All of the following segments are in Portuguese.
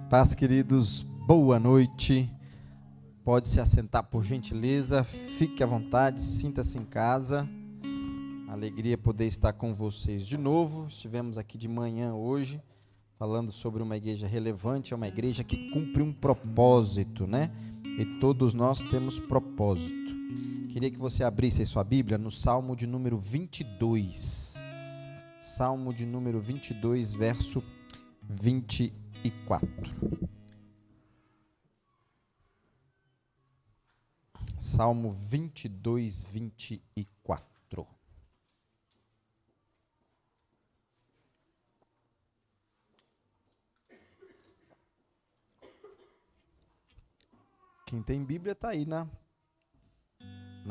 Paz, queridos, boa noite. Pode se assentar por gentileza, fique à vontade, sinta-se em casa. Alegria poder estar com vocês de novo. Estivemos aqui de manhã hoje, falando sobre uma igreja relevante, é uma igreja que cumpre um propósito, né? E todos nós temos propósito. Queria que você abrisse sua Bíblia no Salmo de número 22. Salmo de número 22, verso 24. Salmo 22, 24. Quem tem Bíblia está aí na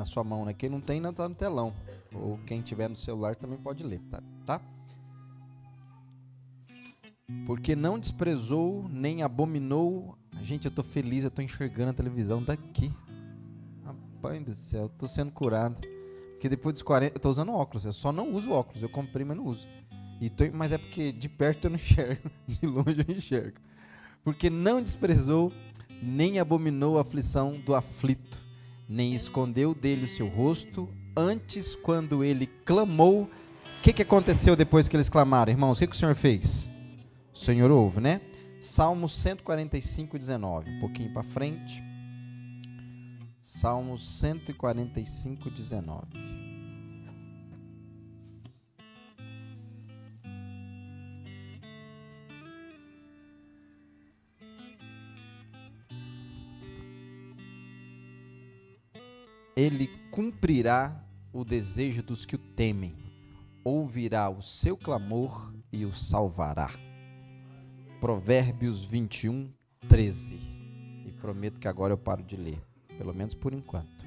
sua mão, né? Quem não tem, não está no telão. Ou quem tiver no celular também pode ler, tá? Porque não desprezou, nem abominou. Gente, eu estou feliz, eu estou enxergando a televisão daqui. Rapaz do céu, eu estou sendo curado. Porque depois dos 40, eu estou usando óculos, eu só não uso óculos, eu comprei, mas não uso. Mas é porque de perto eu não enxergo, de longe eu enxergo. Porque não desprezou, nem abominou a aflição do aflito, nem escondeu dele o seu rosto. Antes, quando ele clamou, o que aconteceu depois que eles clamaram, irmãos? O que o Senhor fez? O Senhor ouve, né? Salmo 145, 19, um pouquinho para frente. Salmo 145, 19. Ele cumprirá o desejo dos que o temem, ouvirá o seu clamor e o salvará. Provérbios 21, 13. E prometo que agora eu paro de ler, pelo menos por enquanto.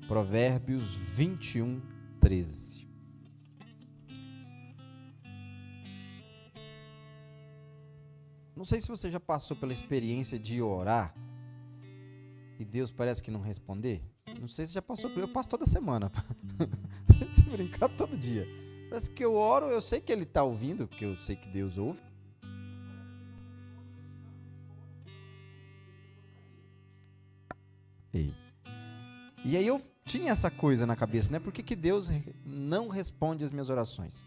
Provérbios 21, 13. Não sei se você já passou pela experiência de orar e Deus parece que não responder. Não sei se já passou por... Eu passo toda semana. Se brincar, todo dia. Parece que eu oro, eu sei que Ele está ouvindo, porque eu sei que Deus ouve. E aí eu tinha essa coisa na cabeça, né? Por que Deus não responde as minhas orações?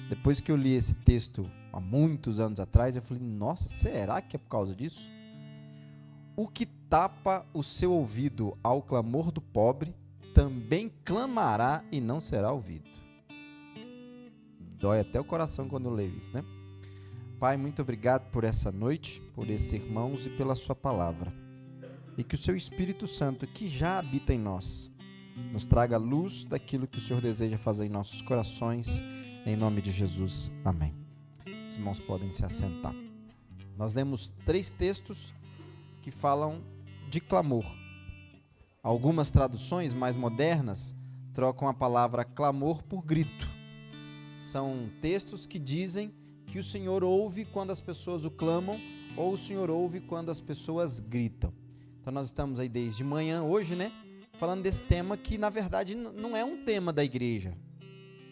Depois que eu li esse texto há muitos anos atrás, eu falei, nossa, será que é por causa disso? O que tapa o seu ouvido ao clamor do pobre, também clamará e não será ouvido. Dói até o coração quando eu leio isso, né? Pai, muito obrigado por essa noite, por esses irmãos e pela sua palavra. E que o seu Espírito Santo, que já habita em nós, nos traga luz daquilo que o Senhor deseja fazer em nossos corações, em nome de Jesus. Amém. Os irmãos podem se assentar. Nós lemos 3 textos que falam de clamor. Algumas traduções mais modernas trocam a palavra clamor por grito. São textos que dizem que o Senhor ouve quando as pessoas o clamam ou o Senhor ouve quando as pessoas gritam. Então nós estamos aí desde manhã, hoje, né? Falando desse tema que na verdade não é um tema da igreja.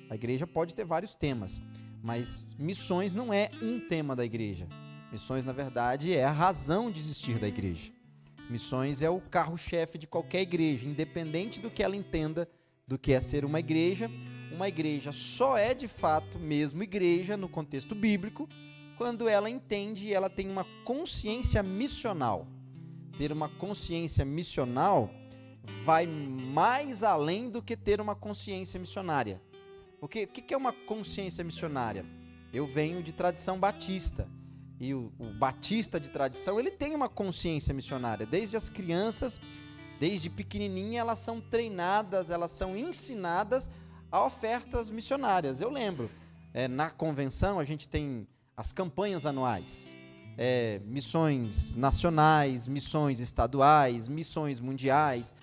A igreja pode ter vários temas, mas missões não é um tema da igreja. Missões, na verdade, é a razão de existir da igreja. Missões é o carro-chefe de qualquer igreja, independente do que ela entenda do que é ser uma igreja. Uma igreja só é de fato mesmo igreja no contexto bíblico quando ela entende e ela tem uma consciência missional. Ter uma consciência missional vai mais além do que ter uma consciência missionária. Porque o que é uma consciência missionária? Eu venho de tradição batista. E o batista de tradição, ele tem uma consciência missionária. Desde as crianças, desde pequenininha, elas são treinadas, elas são ensinadas a ofertas missionárias. Eu lembro, na convenção a gente tem as campanhas anuais. Missões nacionais, missões estaduais, missões mundiais.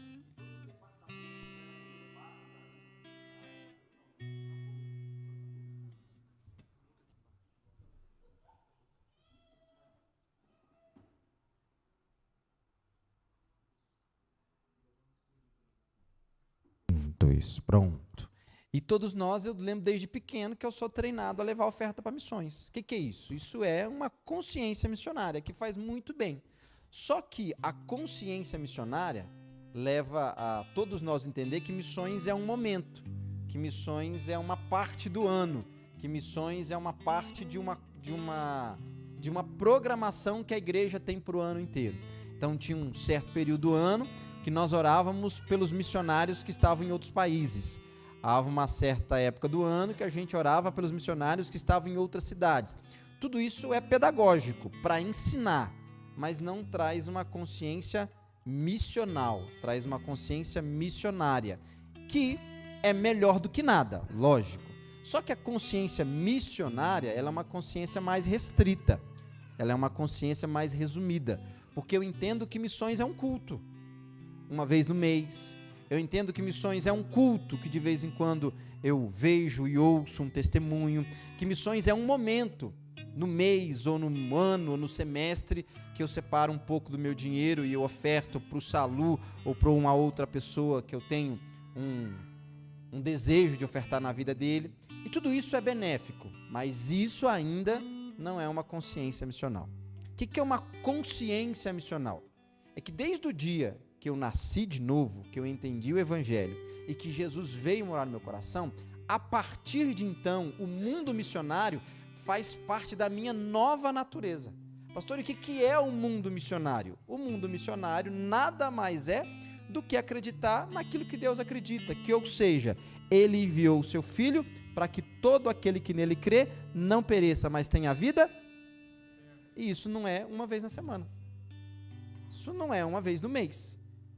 Pronto. E todos nós, eu lembro desde pequeno que eu sou treinado a levar oferta para missões. O que é isso? Isso é uma consciência missionária que faz muito bem. Só que a consciência missionária leva a todos nós entender que missões é um momento, que missões é uma parte do ano, que missões é uma parte de uma programação que a igreja tem para o ano inteiro. Então tinha um certo período do ano que nós orávamos pelos missionários que estavam em outros países. Havia uma certa época do ano que a gente orava pelos missionários que estavam em outras cidades. Tudo isso é pedagógico, para ensinar, mas não traz uma consciência missional, traz uma consciência missionária, que é melhor do que nada, lógico. Só que a consciência missionária, ela é uma consciência mais restrita, ela é uma consciência mais resumida, porque eu entendo que missões é um culto, uma vez no mês. Eu entendo que missões é um culto, que de vez em quando eu vejo e ouço um testemunho, que missões é um momento, no mês, ou no ano, ou no semestre, que eu separo um pouco do meu dinheiro e eu oferto para o Salu, ou para uma outra pessoa que eu tenho um desejo de ofertar na vida dele. E tudo isso é benéfico, mas isso ainda não é uma consciência missional. O que é uma consciência missional? É que desde o dia que eu nasci de novo, que eu entendi o Evangelho e que Jesus veio morar no meu coração, a partir de então, o mundo missionário faz parte da minha nova natureza. Pastor, e o que é o mundo missionário? O mundo missionário nada mais é do que acreditar naquilo que Deus acredita, que, ou seja, Ele enviou o seu Filho para que todo aquele que nele crê não pereça, mas tenha vida. E isso não é uma vez na semana. Isso não é uma vez no mês.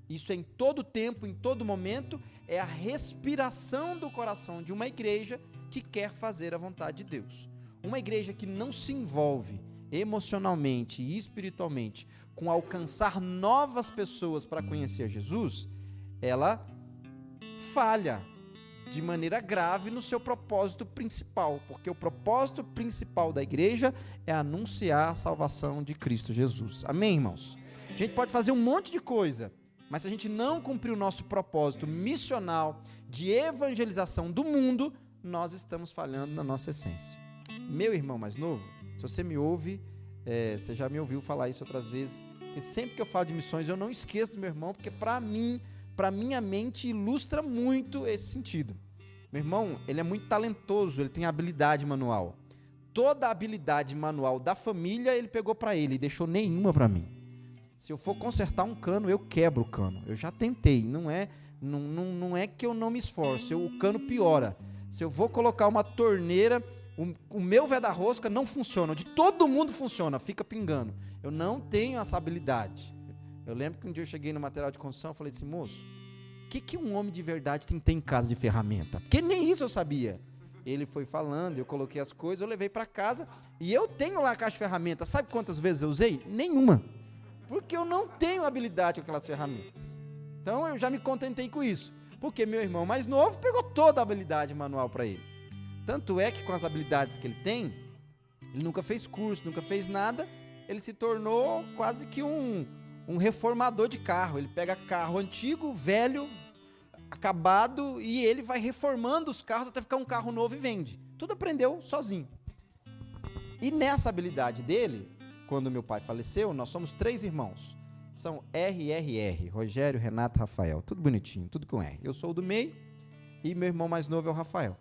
Isso é em todo tempo, em todo momento, é a respiração do coração de uma igreja que quer fazer a vontade de Deus. Uma igreja que não se envolve emocionalmente e espiritualmente com alcançar novas pessoas para conhecer Jesus, ela falha de maneira grave no seu propósito principal, porque o propósito principal da igreja é anunciar a salvação de Cristo Jesus. Amém, irmãos? A gente pode fazer um monte de coisa, mas se a gente não cumprir o nosso propósito missional de evangelização do mundo, nós estamos falhando na nossa essência. Meu irmão mais novo, se você me ouve, você já me ouviu falar isso outras vezes, que sempre que eu falo de missões eu não esqueço do meu irmão, porque para mim, para minha mente, ilustra muito esse sentido. Meu irmão, ele é muito talentoso, ele tem habilidade manual. Toda a habilidade manual da família ele pegou para ele e deixou nenhuma para mim. Se eu for consertar um cano, eu quebro o cano. Eu já tentei, não é que eu não me esforço, o cano piora. Se eu vou colocar uma torneira, o meu veda-rosca não funciona, de todo mundo funciona, fica pingando. Eu não tenho essa habilidade. Eu lembro que um dia eu cheguei no material de construção e falei assim, moço, o que um homem de verdade tem que ter em casa de ferramenta? Porque nem isso eu sabia. Ele foi falando, eu coloquei as coisas, eu levei para casa e eu tenho lá a caixa de ferramentas. Sabe quantas vezes eu usei? Nenhuma. Porque eu não tenho habilidade com aquelas ferramentas. Então eu já me contentei com isso. Porque meu irmão mais novo pegou toda a habilidade manual para ele. Tanto é que com as habilidades que ele tem, ele nunca fez curso, nunca fez nada, ele se tornou quase que um reformador de carro. Ele pega carro antigo, velho, acabado, e ele vai reformando os carros até ficar um carro novo e vende. Tudo aprendeu sozinho. E nessa habilidade dele, quando meu pai faleceu, nós somos 3 irmãos. São RRR, Rogério, Renato, Rafael. Tudo bonitinho, tudo com R. Eu sou o do meio e meu irmão mais novo é o Rafael.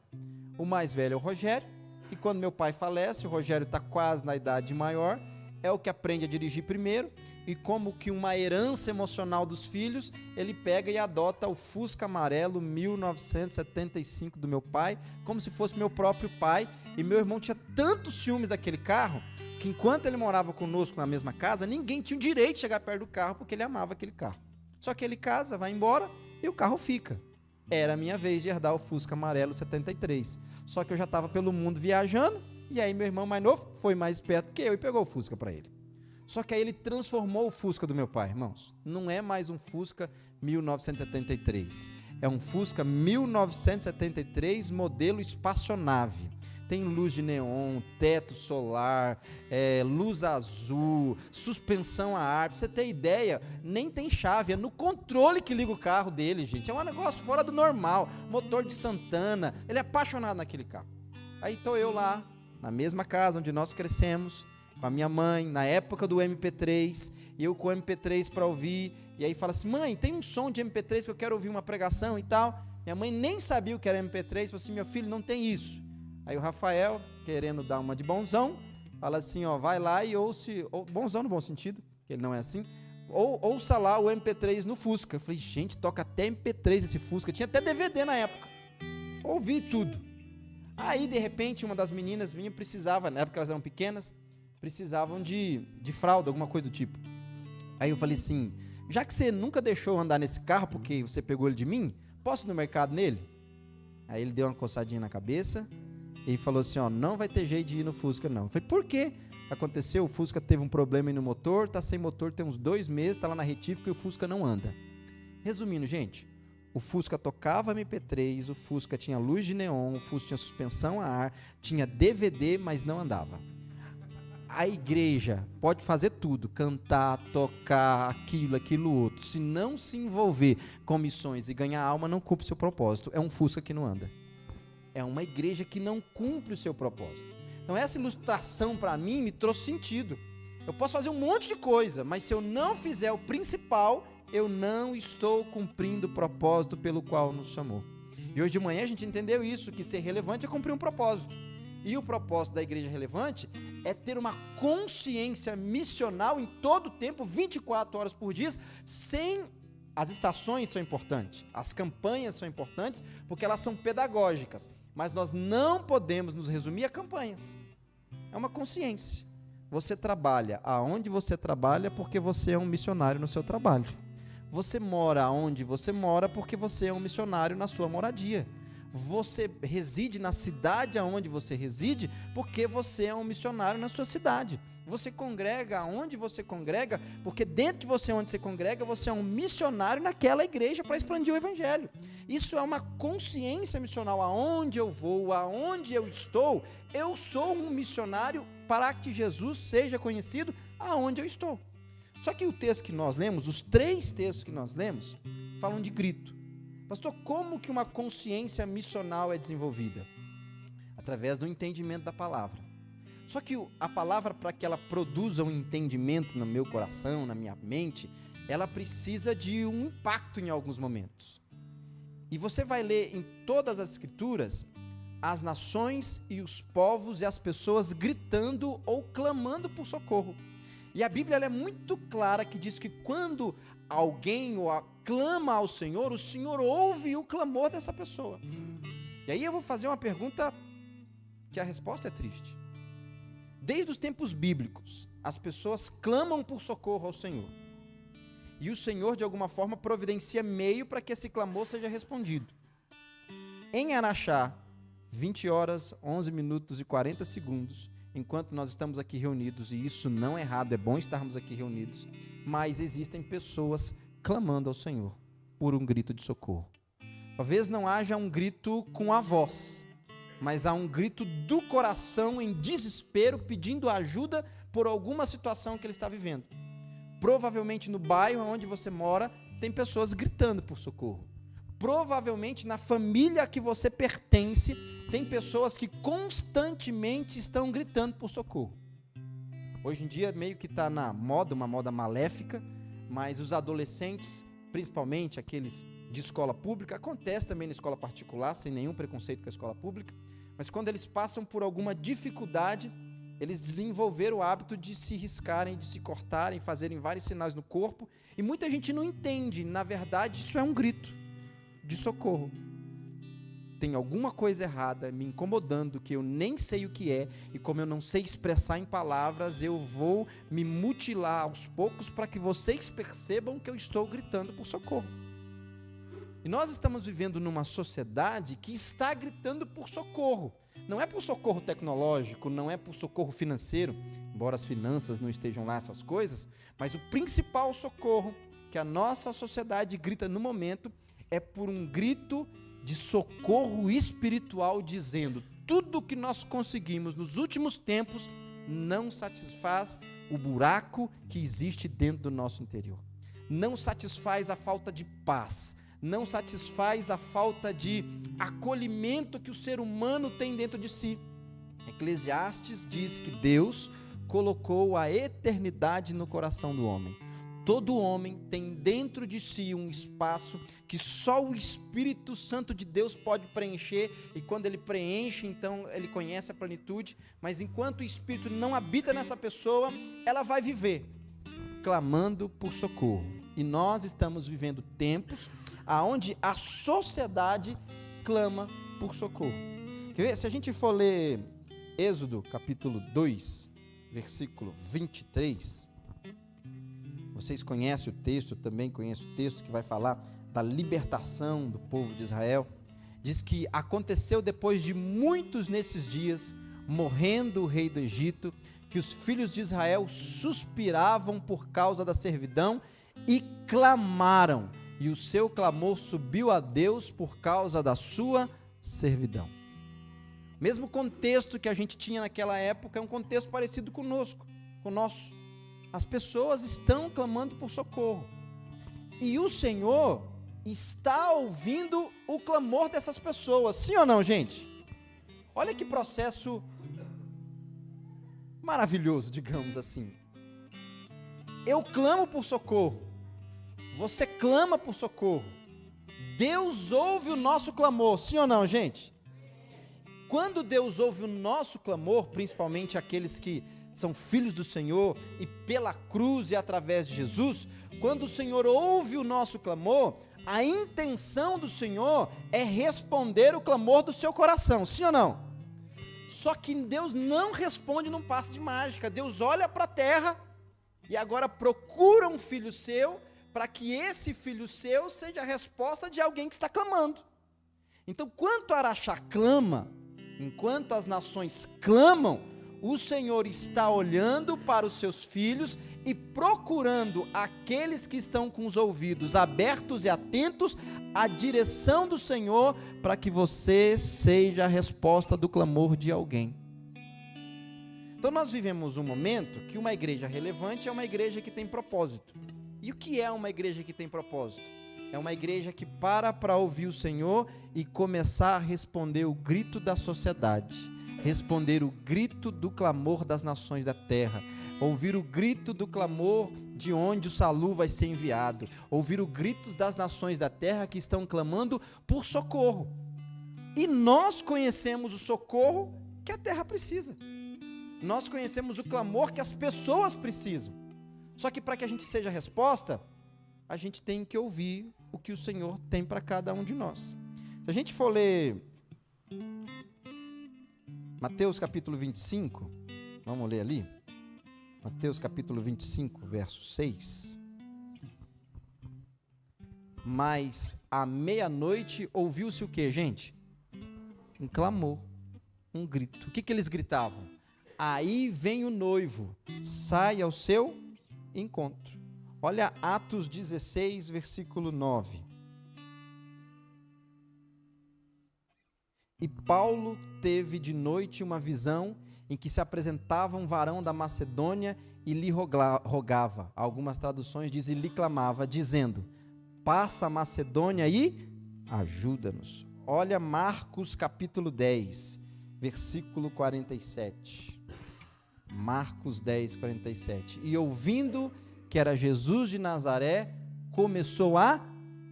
O mais velho é o Rogério, e quando meu pai falece, o Rogério está quase na idade maior, é o que aprende a dirigir primeiro, e como que uma herança emocional dos filhos, ele pega e adota o Fusca amarelo 1975 do meu pai, como se fosse meu próprio pai, e meu irmão tinha tantos ciúmes daquele carro, que enquanto ele morava conosco na mesma casa, ninguém tinha o direito de chegar perto do carro, porque ele amava aquele carro. Só que ele casa, vai embora, e o carro fica. Era a minha vez de herdar o Fusca amarelo 73. Só que eu já estava pelo mundo viajando, e aí meu irmão mais novo foi mais esperto que eu e pegou o Fusca para ele. Só que aí ele transformou o Fusca do meu pai, irmãos. Não é mais um Fusca 1973. É um Fusca 1973 modelo espaçonave. Tem luz de neon, teto solar, luz azul, suspensão a ar. Pra você ter ideia, nem tem chave, é no controle que liga o carro dele, gente. É um negócio fora do normal. Motor de Santana, ele é apaixonado naquele carro. Aí estou eu lá, na mesma casa onde nós crescemos, com a minha mãe, na época do MP3, e eu com o MP3 para ouvir, e aí fala assim: mãe, tem um som de MP3 que eu quero ouvir uma pregação e tal. Minha mãe nem sabia o que era MP3, falou assim: meu filho, não tem isso. Aí o Rafael, querendo dar uma de bonzão, fala assim: ó, vai lá e ouça, bonzão no bom sentido, que ele não é assim, ouça lá o MP3 no Fusca. Eu falei: gente, toca até MP3 esse Fusca, tinha até DVD na época, ouvi tudo. Aí, de repente, uma das meninas minha precisava, na época elas eram pequenas, precisavam de fralda, alguma coisa do tipo. Aí eu falei assim: já que você nunca deixou eu andar nesse carro porque você pegou ele de mim, posso ir no mercado nele? Aí ele deu uma coçadinha na cabeça e falou assim: ó, não vai ter jeito de ir no Fusca não. Eu falei: por quê? Aconteceu, o Fusca teve um problema aí no motor, tá sem motor tem uns 2 meses, tá lá na retífica e o Fusca não anda. Resumindo, gente, o Fusca tocava MP3, o Fusca tinha luz de neon, o Fusca tinha suspensão a ar, tinha DVD, mas não andava. A igreja pode fazer tudo, cantar, tocar, aquilo outro. Se não se envolver com missões e ganhar alma, não cumpre o seu propósito. É um Fusca que não anda. É uma igreja que não cumpre o seu propósito. Então essa ilustração para mim me trouxe sentido. Eu posso fazer um monte de coisa, mas se eu não fizer o principal, eu não estou cumprindo o propósito pelo qual nos chamou. E hoje de manhã a gente entendeu isso, que ser relevante é cumprir um propósito. E o propósito da igreja relevante é ter uma consciência missional em todo o tempo, 24 horas por dia, sem... As estações são importantes, as campanhas são importantes, porque elas são pedagógicas, mas nós não podemos nos resumir a campanhas. É uma consciência. Você trabalha aonde você trabalha porque você é um missionário no seu trabalho. Você mora onde você mora porque você é um missionário na sua moradia. Você reside na cidade aonde você reside porque você é um missionário na sua cidade. Você congrega aonde você congrega porque dentro de você onde você congrega, você é um missionário naquela igreja para expandir o evangelho. Isso é uma consciência missional. Aonde eu vou, aonde eu estou, eu sou um missionário para que Jesus seja conhecido aonde eu estou. Só que o texto que nós lemos, os 3 textos que nós lemos, falam de grito. Pastor, como que uma consciência missional é desenvolvida? Através do entendimento da palavra. Só que a palavra, para que ela produza um entendimento no meu coração, na minha mente, ela precisa de um impacto em alguns momentos. E você vai ler em todas as escrituras as nações e os povos e as pessoas gritando ou clamando por socorro. E a Bíblia ela é muito clara que diz que quando alguém clama ao Senhor, o Senhor ouve o clamor dessa pessoa. E aí eu vou fazer uma pergunta que a resposta é triste. Desde os tempos bíblicos, as pessoas clamam por socorro ao Senhor. E o Senhor, de alguma forma, providencia meio para que esse clamor seja respondido. Em Araxá, 20 horas, 11 minutos e 40 segundos, enquanto nós estamos aqui reunidos, e isso não é errado, é bom estarmos aqui reunidos, mas existem pessoas clamando ao Senhor por um grito de socorro. Talvez não haja um grito com a voz, mas há um grito do coração em desespero, pedindo ajuda por alguma situação que ele está vivendo. Provavelmente no bairro onde você mora, tem pessoas gritando por socorro. Provavelmente na família que você pertence, tem pessoas que constantemente estão gritando por socorro. Hoje em dia meio que está na moda, uma moda maléfica, mas os adolescentes, principalmente aqueles de escola pública, acontece também na escola particular, sem nenhum preconceito com a escola pública, mas quando eles passam por alguma dificuldade, eles desenvolveram o hábito de se riscarem, de se cortarem, fazerem vários sinais no corpo, e muita gente não entende, na verdade isso é um grito de socorro. Tem alguma coisa errada me incomodando que eu nem sei o que é, e como eu não sei expressar em palavras, eu vou me mutilar aos poucos para que vocês percebam que eu estou gritando por socorro. E nós estamos vivendo numa sociedade que está gritando por socorro. Não é por socorro tecnológico, não é por socorro financeiro, embora as finanças não estejam lá, essas coisas, mas o principal socorro que a nossa sociedade grita no momento é por um grito de socorro espiritual, dizendo: tudo que nós conseguimos nos últimos tempos não satisfaz o buraco que existe dentro do nosso interior. Não satisfaz a falta de paz, não satisfaz a falta de acolhimento que o ser humano tem dentro de si. Eclesiastes diz que Deus colocou a eternidade no coração do homem. Todo homem tem dentro de si um espaço que só o Espírito Santo de Deus pode preencher, e quando ele preenche, então ele conhece a plenitude, mas enquanto o Espírito não habita nessa pessoa, ela vai viver clamando por socorro. E nós estamos vivendo tempos onde a sociedade clama por socorro. Quer ver? Se a gente for ler Êxodo capítulo 2, versículo 23, vocês conhecem o texto, eu também conheço o texto que vai falar da libertação do povo de Israel. Diz que aconteceu depois de muitos nesses dias, morrendo o rei do Egito, que os filhos de Israel suspiravam por causa da servidão e clamaram, e o seu clamor subiu a Deus por causa da sua servidão. Mesmo contexto que a gente tinha naquela época é um contexto parecido com o nosso. As pessoas estão clamando por socorro. E o Senhor está ouvindo o clamor dessas pessoas. Sim ou não, gente? Olha que processo maravilhoso, digamos assim. Eu clamo por socorro. Você clama por socorro. Deus ouve o nosso clamor. Sim ou não, gente? Quando Deus ouve o nosso clamor, principalmente aqueles que são filhos do Senhor e pela cruz e através de Jesus, quando o Senhor ouve o nosso clamor, a intenção do Senhor é responder o clamor do seu coração, sim ou não? Só que Deus não responde num passe de mágica. Deus olha para a terra e agora procura um filho seu, para que esse filho seu seja a resposta de alguém que está clamando. Então, quando Araxá clama, enquanto as nações clamam, o Senhor está olhando para os seus filhos e procurando aqueles que estão com os ouvidos abertos e atentos à direção do Senhor, para que você seja a resposta do clamor de alguém. Então nós vivemos um momento que uma igreja relevante é uma igreja que tem propósito. E o que é uma igreja que tem propósito? É uma igreja que para ouvir o Senhor e começar a responder o grito da sociedade, responder o grito do clamor das nações da terra, ouvir o grito do clamor de onde o SALU vai ser enviado, ouvir o grito das nações da terra que estão clamando por socorro. E nós conhecemos o socorro que a terra precisa. Nós conhecemos o clamor que as pessoas precisam. Só que para que a gente seja a resposta, a gente tem que ouvir o que o Senhor tem para cada um de nós. Se a gente for ler Mateus capítulo 25, vamos ler ali, Mateus capítulo 25, verso 6. Mas à meia-noite ouviu-se o que, gente? Um clamor, um grito. O que eles gritavam? Aí vem o noivo, sai ao seu encontro. Olha Atos 16, versículo 9. E Paulo teve de noite uma visão em que se apresentava um varão da Macedônia e lhe rogava. Algumas traduções dizem lhe clamava, dizendo: passa a Macedônia e ajuda-nos. Olha Marcos capítulo 10, versículo 47. Marcos 10, 47. E ouvindo que era Jesus de Nazaré, começou a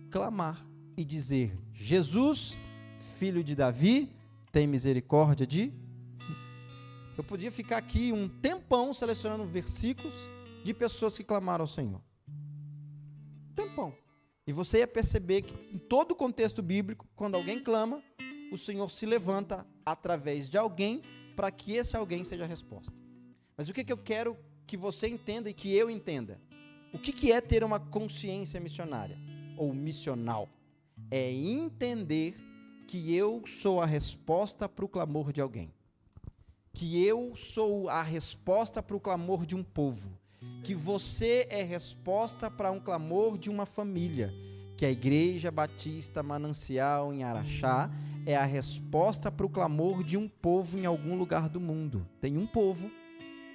clamar e dizer: Jesus, filho de Davi, tem misericórdia de mim. Eu podia ficar aqui um tempão selecionando versículos de pessoas que clamaram ao Senhor. Tempão. E você ia perceber que em todo o contexto bíblico, quando alguém clama, o Senhor se levanta através de alguém para que esse alguém seja a resposta. Mas o que eu quero que você entenda e que eu entenda? O que é ter uma consciência missionária ou missional? É entender que eu sou a resposta para o clamor de alguém. Que eu sou a resposta para o clamor de um povo. Que você é resposta para um clamor de uma família. Que a Igreja Batista Manancial em Araxá é a resposta para o clamor de um povo em algum lugar do mundo. Tem um povo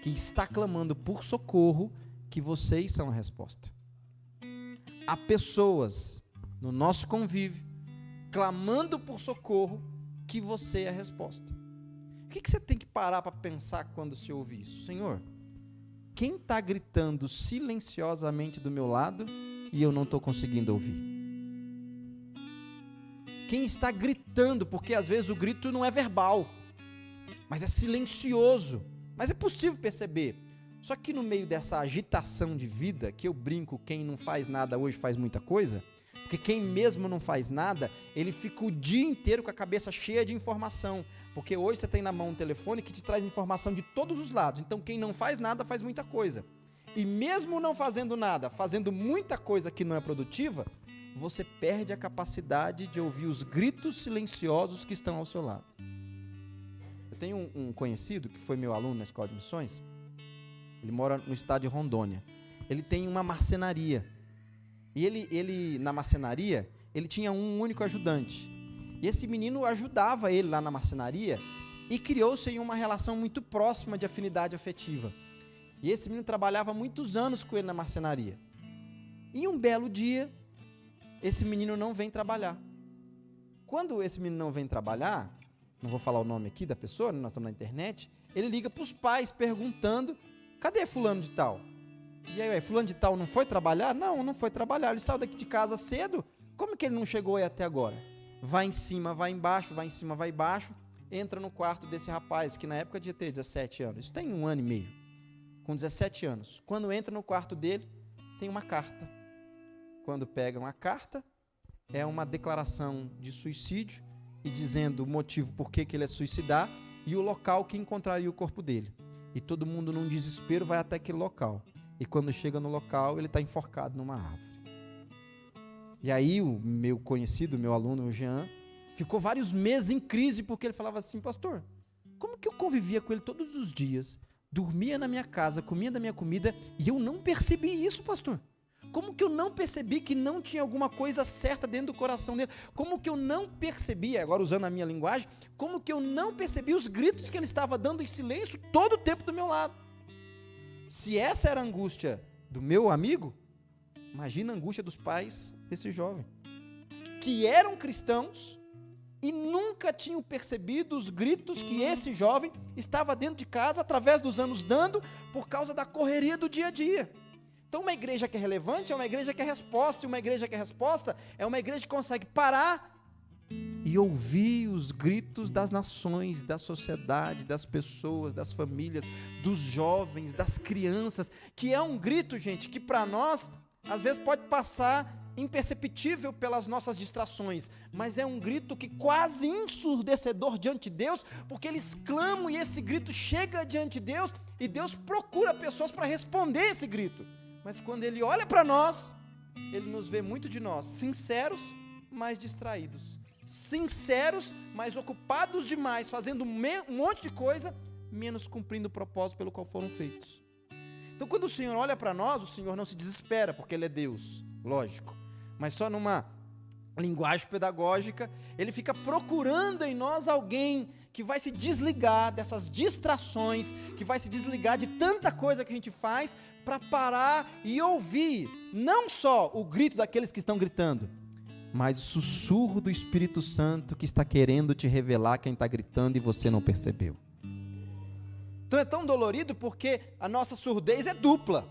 que está clamando por socorro, que vocês são a resposta. Há pessoas no nosso convívio clamando por socorro, que você é a resposta. O que você tem que parar para pensar quando você ouvir isso? Senhor, quem está gritando silenciosamente do meu lado e eu não estou conseguindo ouvir? Quem está gritando, porque às vezes o grito não é verbal, mas é silencioso, mas é possível perceber. Só que no meio dessa agitação de vida, que eu brinco, quem não faz nada hoje faz muita coisa, porque quem mesmo não faz nada, ele fica o dia inteiro com a cabeça cheia de informação, porque hoje você tem na mão um telefone que te traz informação de todos os lados. Então quem não faz nada faz muita coisa, e mesmo não fazendo nada, fazendo muita coisa que não é produtiva, você perde a capacidade de ouvir os gritos silenciosos que estão ao seu lado. Eu tenho um conhecido que foi meu aluno na escola de missões. Ele mora no estado de Rondônia. Ele tem uma marcenaria. E ele na marcenaria, ele tinha um único ajudante. E esse menino ajudava ele lá na marcenaria e criou-se uma relação muito próxima de afinidade afetiva. E esse menino trabalhava muitos anos com ele na marcenaria. E um belo dia, esse menino não vem trabalhar. Quando esse menino não vem trabalhar, não vou falar o nome aqui da pessoa, nós estamos na internet, ele liga para os pais perguntando: cadê fulano de tal? E aí, fulano de tal não foi trabalhar? Não, não foi trabalhar, ele saiu daqui de casa cedo, como que ele não chegou aí até agora? Vai em cima, vai embaixo, vai em cima, vai embaixo, entra no quarto desse rapaz, que na época devia ter 17 anos, isso tem 1 ano e meio, com 17 anos, quando entra no quarto dele, tem uma carta. Quando pegam a carta, é uma declaração de suicídio, e dizendo o motivo por que ele ia suicidar, e o local que encontraria o corpo dele. E todo mundo num desespero vai até aquele local. E quando chega no local, ele está enforcado numa árvore. E aí o meu conhecido, meu aluno, o Jean, ficou vários meses em crise, porque ele falava assim: pastor, como que eu convivia com ele todos os dias, dormia na minha casa, comia da minha comida, e eu não percebi isso, pastor? Como que eu não percebi que não tinha alguma coisa certa dentro do coração dele? Como que eu não percebi, agora usando a minha linguagem, como que eu não percebi os gritos que ele estava dando em silêncio todo o tempo do meu lado? Se essa era a angústia do meu amigo, imagina a angústia dos pais desse jovem, que eram cristãos e nunca tinham percebido os gritos que esse jovem estava dentro de casa, através dos anos dando, por causa da correria do dia a dia. Então uma igreja que é relevante é uma igreja que é resposta, e uma igreja que é resposta é uma igreja que consegue parar e ouvir os gritos das nações, da sociedade, das pessoas, das famílias, dos jovens, das crianças, que é um grito, gente, que para nós, às vezes pode passar imperceptível pelas nossas distrações, mas é um grito que quase ensurdecedor diante de Deus, porque eles clamam e esse grito chega diante de Deus, e Deus procura pessoas para responder esse grito. Mas quando Ele olha para nós, Ele nos vê muito de nós, sinceros, mas distraídos. Sinceros, mas ocupados demais, fazendo um monte de coisa, menos cumprindo o propósito pelo qual foram feitos. Então quando o Senhor olha para nós, o Senhor não se desespera, porque Ele é Deus, lógico. Mas só numa linguagem pedagógica, Ele fica procurando em nós alguém que vai se desligar dessas distrações, que vai se desligar de tanta coisa que a gente faz, para parar e ouvir, não só o grito daqueles que estão gritando, mas o sussurro do Espírito Santo que está querendo te revelar quem está gritando e você não percebeu. Então é tão dolorido porque a nossa surdez é dupla.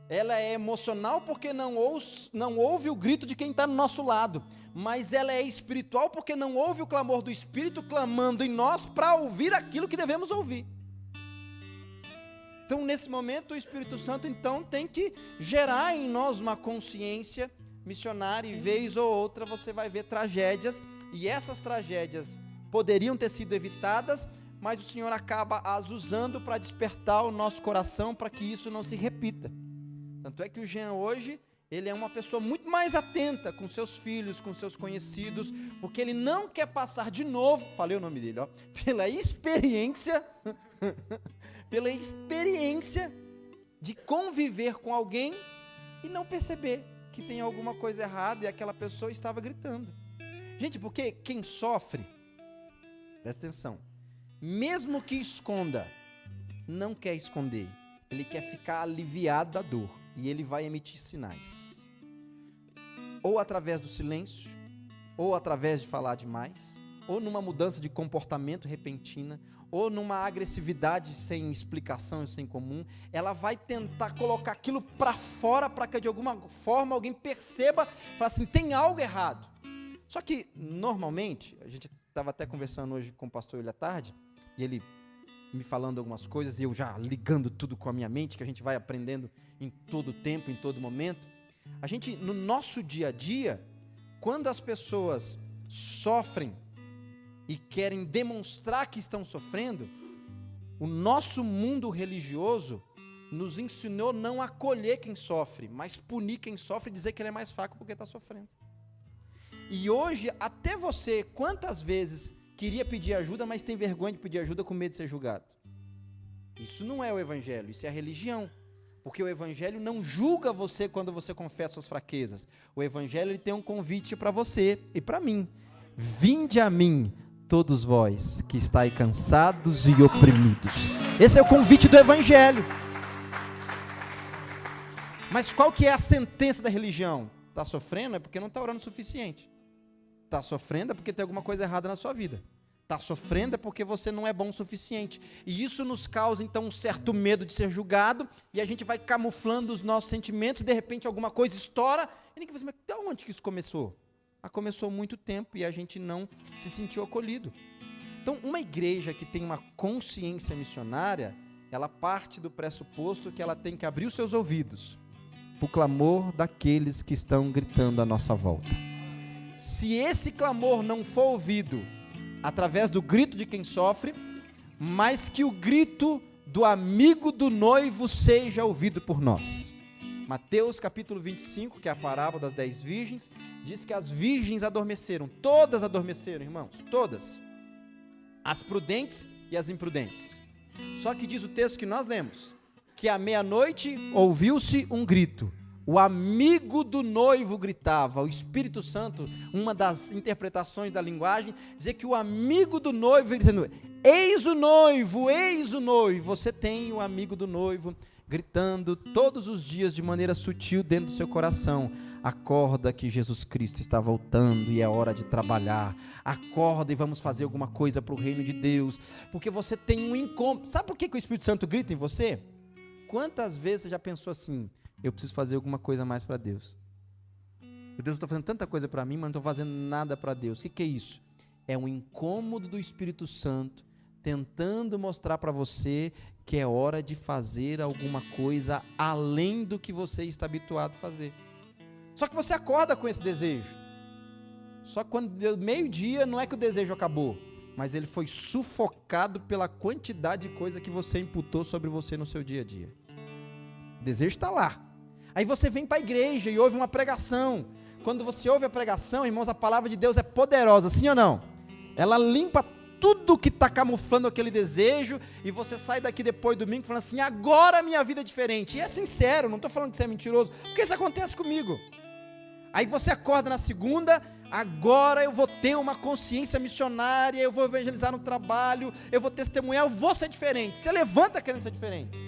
Ela é emocional porque não ouve o grito de quem está no nosso lado, mas ela é espiritual porque não ouve o clamor do Espírito clamando em nós para ouvir aquilo que devemos ouvir. Então nesse momento o Espírito Santo então tem que gerar em nós uma consciência missionária, e vez ou outra você vai ver tragédias, e essas tragédias poderiam ter sido evitadas, mas o Senhor acaba as usando para despertar o nosso coração para que isso não se repita. Tanto é que o Jean hoje, ele é uma pessoa muito mais atenta com seus filhos, com seus conhecidos, porque ele não quer passar de novo, falei o nome dele, ó, pela experiência de conviver com alguém e não perceber que tem alguma coisa errada e aquela pessoa estava gritando. Gente, porque quem sofre Presta atenção. Mesmo que esconda, não quer esconder. Ele quer ficar aliviado da dor. E ele vai emitir sinais. Ou através do silêncio, ou através de falar demais, ou numa mudança de comportamento repentina, ou numa agressividade sem explicação e sem comum. Ela vai tentar colocar aquilo para fora para que de alguma forma alguém perceba, fala assim, tem algo errado. Só que, normalmente, a gente estava até conversando hoje com o pastor William à tarde, e ele me falando algumas coisas, e eu já ligando tudo com a minha mente, que a gente vai aprendendo em todo tempo, em todo momento. A gente, no nosso dia a dia, quando as pessoas sofrem e querem demonstrar que estão sofrendo, o nosso mundo religioso nos ensinou não a acolher quem sofre, mas punir quem sofre e dizer que ele é mais fraco porque está sofrendo. E hoje, até você, quantas vezes queria pedir ajuda, mas tem vergonha de pedir ajuda com medo de ser julgado? Isso não é o evangelho, isso é a religião. Porque o evangelho não julga você quando você confessa suas fraquezas. O evangelho ele tem um convite para você e para mim. Vinde a mim, todos vós que estáis cansados e oprimidos. Esse é o convite do evangelho. Mas qual que é a sentença da religião? Está sofrendo é porque não está orando o suficiente. Está sofrendo é porque tem alguma coisa errada na sua vida. Está sofrendo é porque você não é bom o suficiente. E isso nos causa, então, um certo medo de ser julgado, e a gente vai camuflando os nossos sentimentos, e de repente alguma coisa estoura, e ninguém fala assim, mas de onde que isso começou? Começou há muito tempo, e a gente não se sentiu acolhido. Então, uma igreja que tem uma consciência missionária, ela parte do pressuposto que ela tem que abrir os seus ouvidos para o clamor daqueles que estão gritando à nossa volta. Se esse clamor não for ouvido através do grito de quem sofre, mas que o grito do amigo do noivo seja ouvido por nós. Mateus capítulo 25, que é a parábola das 10 virgens, diz que as virgens adormeceram, todas adormeceram, irmãos, todas. As prudentes e as imprudentes. Só que diz o texto que nós lemos, que à meia-noite ouviu-se um grito. O amigo do noivo gritava. O Espírito Santo, uma das interpretações da linguagem, dizia que o amigo do noivo gritando, eis o noivo, eis o noivo. Você tem o amigo do noivo gritando todos os dias de maneira sutil dentro do seu coração. Acorda que Jesus Cristo está voltando e é hora de trabalhar. Acorda e vamos fazer alguma coisa para o reino de Deus. Porque você tem um incômodo. Sabe por que o Espírito Santo grita em você? Quantas vezes você já pensou assim, eu preciso fazer alguma coisa a mais para Deus? Deus, eu estou fazendo tanta coisa para mim, mas não estou fazendo nada para Deus. O que é isso? É um incômodo do Espírito Santo tentando mostrar para você que é hora de fazer alguma coisa além do que você está habituado a fazer. Só que você acorda com esse desejo. Só que quando deu meio-dia, não é que o desejo acabou, mas ele foi sufocado pela quantidade de coisa que você imputou sobre você no seu dia a dia. O desejo está lá. Aí você vem para a igreja e ouve uma pregação. Quando você ouve a pregação, irmãos, a palavra de Deus é poderosa, sim ou não? Ela limpa tudo que está camuflando aquele desejo, e você sai daqui depois do domingo falando assim, agora a minha vida é diferente. E é sincero, não estou falando que você é mentiroso, porque isso acontece comigo. Aí você acorda na segunda, agora eu vou ter uma consciência missionária, eu vou evangelizar no trabalho, eu vou testemunhar, eu vou ser diferente. Você levanta querendo ser diferente.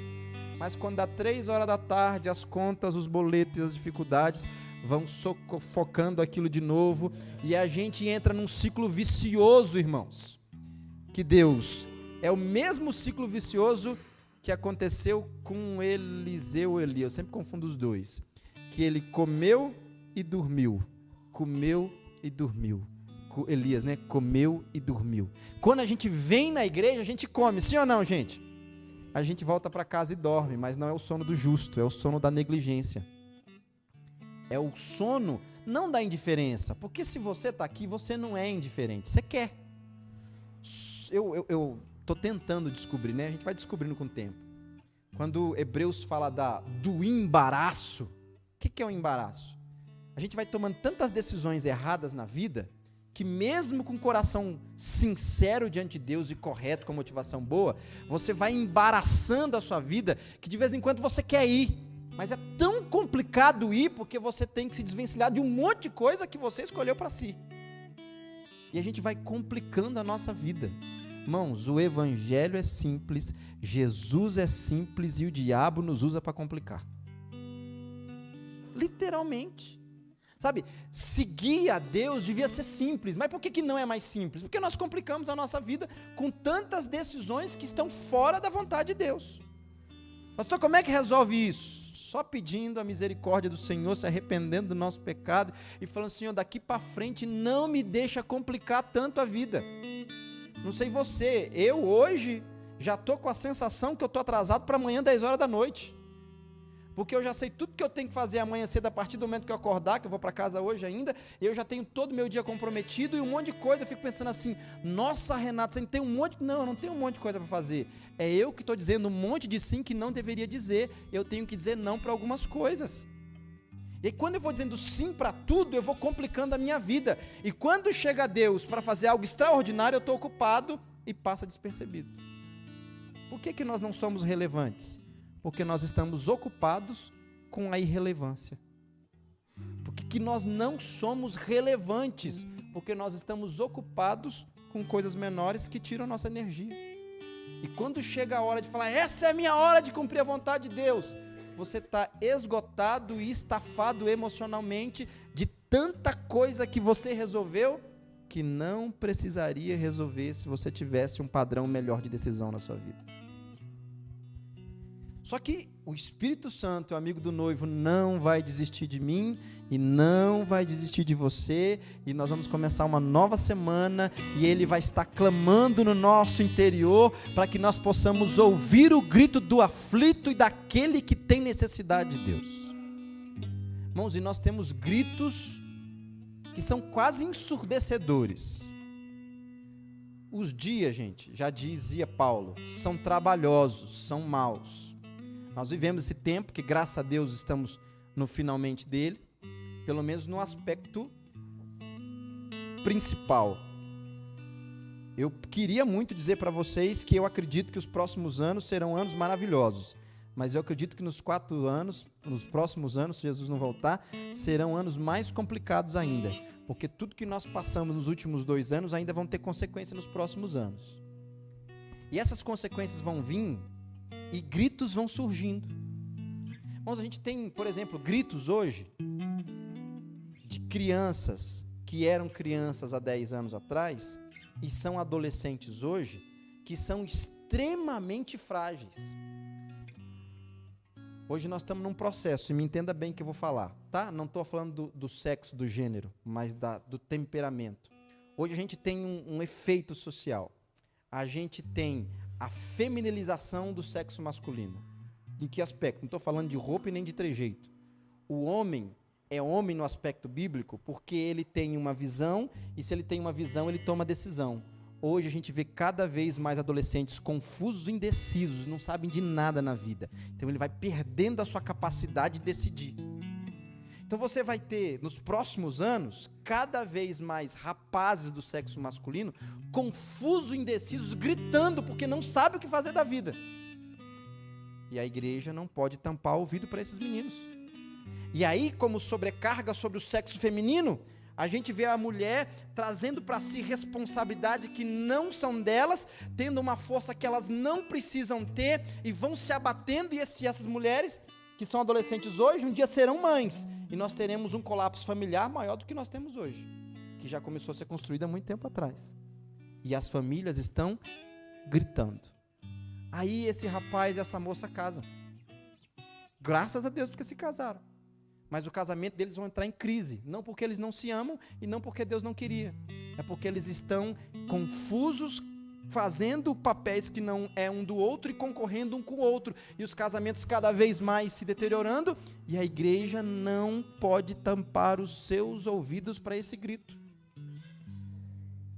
Mas quando dá 3 horas da tarde, as contas, os boletos e as dificuldades vão sufocando aquilo de novo, e a gente entra num ciclo vicioso, irmãos. Que Deus é o mesmo ciclo vicioso que aconteceu com Eliseu e Elias. Eu sempre confundo os dois. Que ele comeu e dormiu. Comeu e dormiu. Elias, né? Comeu e dormiu. Quando a gente vem na igreja, a gente come, sim ou não, gente? A gente volta para casa e dorme, mas não é o sono do justo, é o sono da negligência. É o sono, não da indiferença, porque se você está aqui, você não é indiferente, você quer. Eu estou tentando descobrir, né? A gente vai descobrindo com o tempo. Quando Hebreus fala do embaraço, o que é o embaraço? A gente vai tomando tantas decisões erradas na vida, que mesmo com o coração sincero diante de Deus e correto, com motivação boa, você vai embaraçando a sua vida, que de vez em quando você quer ir, mas é tão complicado ir, porque você tem que se desvencilhar de um monte de coisa que você escolheu para si. E a gente vai complicando a nossa vida. Irmãos, o evangelho é simples, Jesus é simples e o diabo nos usa para complicar. Literalmente. Sabe, seguir a Deus devia ser simples, mas por que não é mais simples? Porque nós complicamos a nossa vida com tantas decisões que estão fora da vontade de Deus. Pastor, como é que resolve isso? Só pedindo a misericórdia do Senhor, se arrependendo do nosso pecado e falando, Senhor, daqui para frente não me deixa complicar tanto a vida. Não sei você, eu hoje já estou com a sensação que eu estou atrasado para amanhã 10 horas da noite. Porque eu já sei tudo que eu tenho que fazer amanhã cedo, a partir do momento que eu acordar, que eu vou para casa hoje ainda, eu já tenho todo o meu dia comprometido e um monte de coisa, eu fico pensando assim, nossa, Renato, você tem um monte... Não, eu não tenho um monte de coisa para fazer. É eu que estou dizendo um monte de sim que não deveria dizer, eu tenho que dizer não para algumas coisas. E aí, quando eu vou dizendo sim para tudo, eu vou complicando a minha vida. E quando chega Deus para fazer algo extraordinário, eu estou ocupado e passa despercebido. Por que nós não somos relevantes? Porque nós estamos ocupados com a irrelevância. Por que nós não somos relevantes? Porque nós estamos ocupados com coisas menores que tiram a nossa energia. E quando chega a hora de falar, essa é a minha hora de cumprir a vontade de Deus, você está esgotado e estafado emocionalmente de tanta coisa que você resolveu que não precisaria resolver se você tivesse um padrão melhor de decisão na sua vida. Só que o Espírito Santo, o amigo do noivo, não vai desistir de mim e não vai desistir de você, e nós vamos começar uma nova semana e ele vai estar clamando no nosso interior para que nós possamos ouvir o grito do aflito e daquele que tem necessidade de Deus. Irmãos, e nós temos gritos que são quase ensurdecedores. Os dias, gente, já dizia Paulo, são trabalhosos, são maus. Nós vivemos esse tempo que, graças a Deus, estamos no finalmente dele, pelo menos no aspecto principal. Eu queria muito dizer para vocês que eu acredito que os próximos anos serão anos maravilhosos, mas eu acredito que nos próximos anos, se Jesus não voltar, serão anos mais complicados ainda, porque tudo que nós passamos nos últimos 2 anos ainda vão ter consequência nos próximos anos. E essas consequências vão vir e gritos vão surgindo. Irmãos, a gente tem, por exemplo, gritos hoje de crianças que eram crianças há 10 anos atrás e são adolescentes hoje, que são extremamente frágeis. Hoje nós estamos num processo, e me entenda bem o que eu vou falar, tá? Não estou falando do sexo, do gênero, mas do temperamento. Hoje a gente tem um efeito social. A gente tem a feminilização do sexo masculino. Em que aspecto? Não estou falando de roupa e nem de trejeito. O homem é homem no aspecto bíblico porque ele tem uma visão, e se ele tem uma visão, ele toma decisão. Hoje a gente vê cada vez mais adolescentes confusos e indecisos, não sabem de nada na vida. Então ele vai perdendo a sua capacidade de decidir. Então você vai ter, nos próximos anos, cada vez mais rapazes do sexo masculino, confusos e indecisos, gritando porque não sabem o que fazer da vida. E a igreja não pode tampar o ouvido para esses meninos. E aí, como sobrecarga sobre o sexo feminino, a gente vê a mulher trazendo para si responsabilidade que não são delas, tendo uma força que elas não precisam ter, e vão se abatendo, e essas mulheres, que são adolescentes hoje, um dia serão mães, e nós teremos um colapso familiar maior do que nós temos hoje, que já começou a ser construído há muito tempo atrás. E as famílias estão gritando. Aí esse rapaz e essa moça casam. Graças a Deus porque se casaram. Mas o casamento deles vai entrar em crise, não porque eles não se amam e não porque Deus não queria. É porque eles estão confusos, fazendo papéis que não é um do outro e concorrendo um com o outro. E os casamentos cada vez mais se deteriorando, e a igreja não pode tampar os seus ouvidos para esse grito.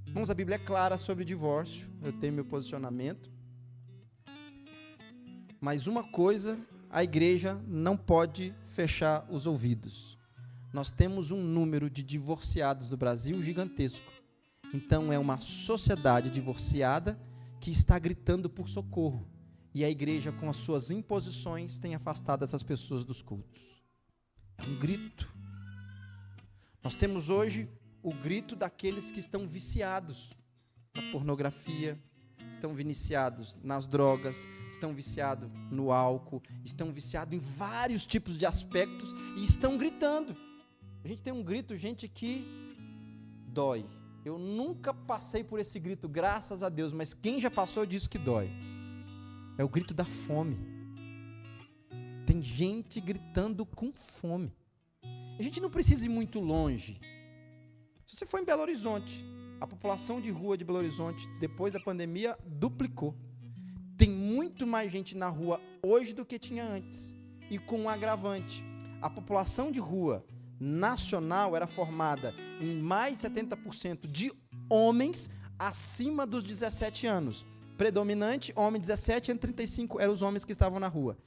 Irmãos, a Bíblia é clara sobre o divórcio, eu tenho meu posicionamento. Mas uma coisa, a igreja não pode fechar os ouvidos. Nós temos um número de divorciados do Brasil gigantesco. Então é uma sociedade divorciada que está gritando por socorro. E a igreja, com as suas imposições, tem afastado essas pessoas dos cultos. É um grito. Nós temos hoje o grito daqueles que estão viciados na pornografia, estão viciados nas drogas, estão viciados no álcool, estão viciados em vários tipos de aspectos e estão gritando. A gente tem um grito, gente, que dói. Eu nunca passei por esse grito, graças a Deus, mas quem já passou diz que dói. É o grito da fome. Tem gente gritando com fome. A gente não precisa ir muito longe. Se você for em Belo Horizonte, a população de rua de Belo Horizonte, depois da pandemia, duplicou. Tem muito mais gente na rua hoje do que tinha antes. E com um agravante. A população de rua nacional era formada em mais de 70% de homens acima dos 17 anos. Predominante, homem 17 a 35 eram os homens que estavam na rua.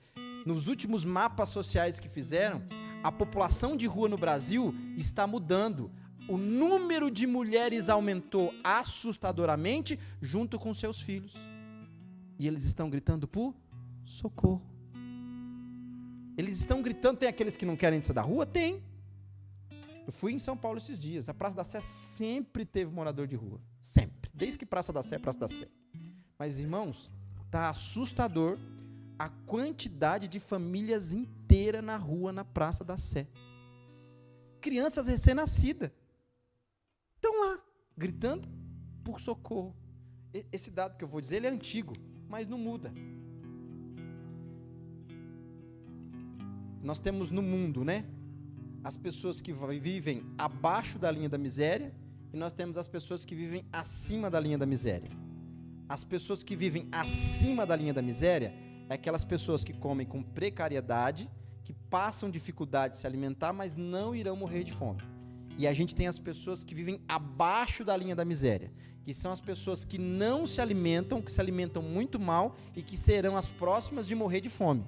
Nos últimos mapas sociais que fizeram, a população de rua no Brasil está mudando. O número de mulheres aumentou assustadoramente junto com seus filhos. E eles estão gritando por socorro. Eles estão gritando, tem aqueles que não querem sair da rua? Tem. Eu fui em São Paulo esses dias, a Praça da Sé sempre teve morador de rua. Sempre. Desde que Praça da Sé é Praça da Sé. Mas, irmãos, está assustador a quantidade de famílias inteiras na rua, na Praça da Sé. Crianças recém-nascidas. Estão lá, gritando por socorro. Esse dado que eu vou dizer, ele é antigo, mas não muda. Nós temos no mundo, né? As pessoas que vivem abaixo da linha da miséria e nós temos as pessoas que vivem acima da linha da miséria. As pessoas que vivem acima da linha da miséria é aquelas pessoas que comem com precariedade, que passam dificuldade de se alimentar, mas não irão morrer de fome. E a gente tem as pessoas que vivem abaixo da linha da miséria, que são as pessoas que não se alimentam, que se alimentam muito mal e que serão as próximas de morrer de fome.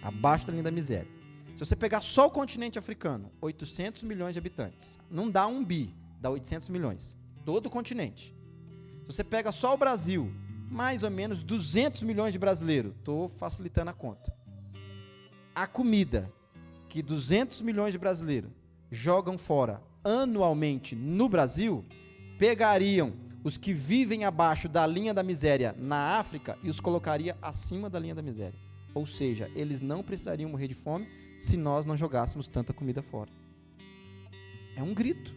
Abaixo da linha da miséria. Se você pegar só o continente africano, 800 milhões de habitantes, não dá 1 bi, dá 800 milhões. Todo o continente. Se você pega só o Brasil, mais ou menos 200 milhões de brasileiros. Estou facilitando a conta. A comida que 200 milhões de brasileiros jogam fora anualmente no Brasil, pegariam os que vivem abaixo da linha da miséria na África e os colocaria acima da linha da miséria. Ou seja, eles não precisariam morrer de fome se nós não jogássemos tanta comida fora. É um grito.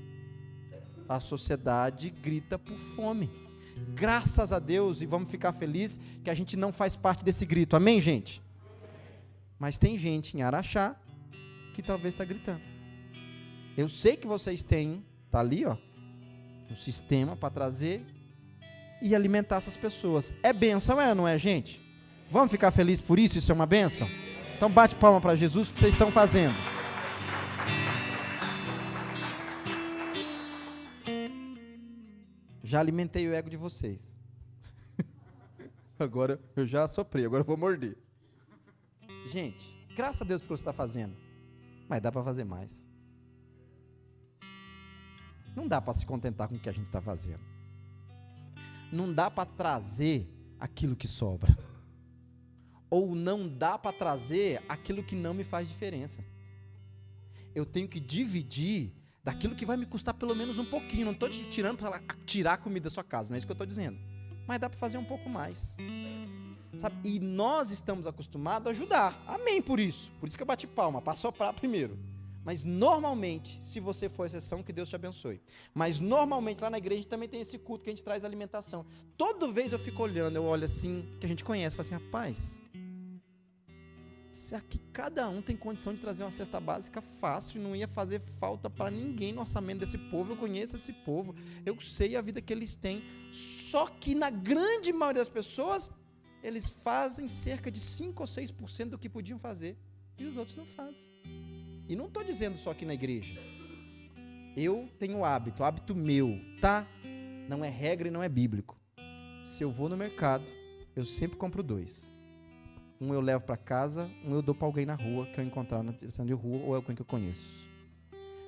A sociedade grita por fome. Graças a Deus, e vamos ficar felizes que a gente não faz parte desse grito. Amém, gente? Mas tem gente em Araxá que talvez está gritando. Eu sei que vocês têm, tá ali, ó, um sistema para trazer e alimentar essas pessoas. É bênção, não é, gente? Vamos ficar felizes por isso? Isso é uma bênção? Então bate palma para Jesus, o que vocês estão fazendo. Já alimentei o ego de vocês. Agora eu já assoprei, agora eu vou morder. Gente, graças a Deus pelo que você está fazendo. Mas dá para fazer mais. Não dá para se contentar com o que a gente está fazendo. Não dá para trazer aquilo que sobra. Ou não dá para trazer aquilo que não me faz diferença. Eu tenho que dividir daquilo que vai me custar pelo menos um pouquinho. Não estou te tirando para tirar a comida da sua casa, não é isso que eu estou dizendo. Mas dá para fazer um pouco mais. Sabe? E nós estamos acostumados a ajudar. Amém por isso. Por isso que eu bati palma, para soprar primeiro. Mas normalmente, se você for exceção, que Deus te abençoe. Mas normalmente lá na igreja também tem esse culto que a gente traz alimentação. Toda vez eu fico olhando, eu olho assim, que a gente conhece, falo assim, rapaz, será que cada um tem condição de trazer uma cesta básica fácil e não ia fazer falta para ninguém no orçamento desse povo? Eu conheço esse povo, eu sei a vida que eles têm. Só que na grande maioria das pessoas, eles fazem cerca de 5 ou 6% do que podiam fazer. E os outros não fazem. E não estou dizendo só aqui na igreja. Eu tenho hábito meu, tá? Não é regra e não é bíblico. Se eu vou no mercado, eu sempre compro 2. Um eu levo para casa, um eu dou para alguém na rua, que eu encontrar na direção de rua, ou é alguém que eu conheço.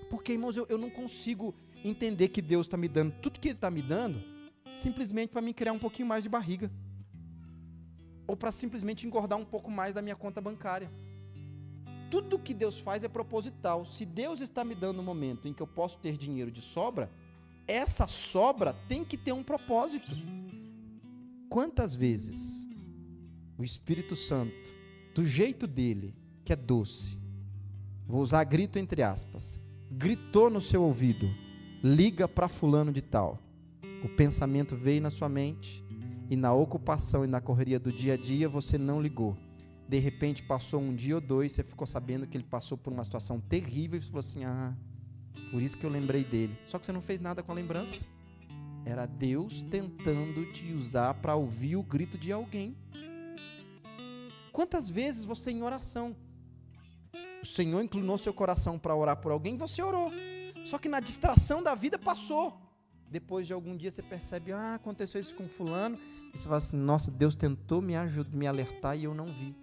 Porque, irmãos, eu não consigo entender que Deus está me dando tudo que Ele está me dando, simplesmente para me criar um pouquinho mais de barriga. Ou para simplesmente engordar um pouco mais da minha conta bancária. tudo que Deus faz é proposital. Se Deus está me dando um momento em que eu posso ter dinheiro de sobra, essa sobra tem que ter um propósito. Quantas vezes o Espírito Santo, do jeito dele, que é doce, vou usar grito entre aspas, gritou no seu ouvido, liga para fulano de tal. O pensamento veio na sua mente e na ocupação e na correria do dia a dia você não ligou. De repente passou um dia ou dois, você ficou sabendo que ele passou por uma situação terrível e falou assim, por isso que eu lembrei dele. Só que você não fez nada com a lembrança. Era Deus tentando te usar para ouvir o grito de alguém. Quantas vezes você em oração, o Senhor inclinou seu coração para orar por alguém, você orou. Só que na distração da vida passou. Depois de algum dia você percebe, aconteceu isso com fulano, e você fala assim, nossa, Deus tentou me alertar e eu não vi.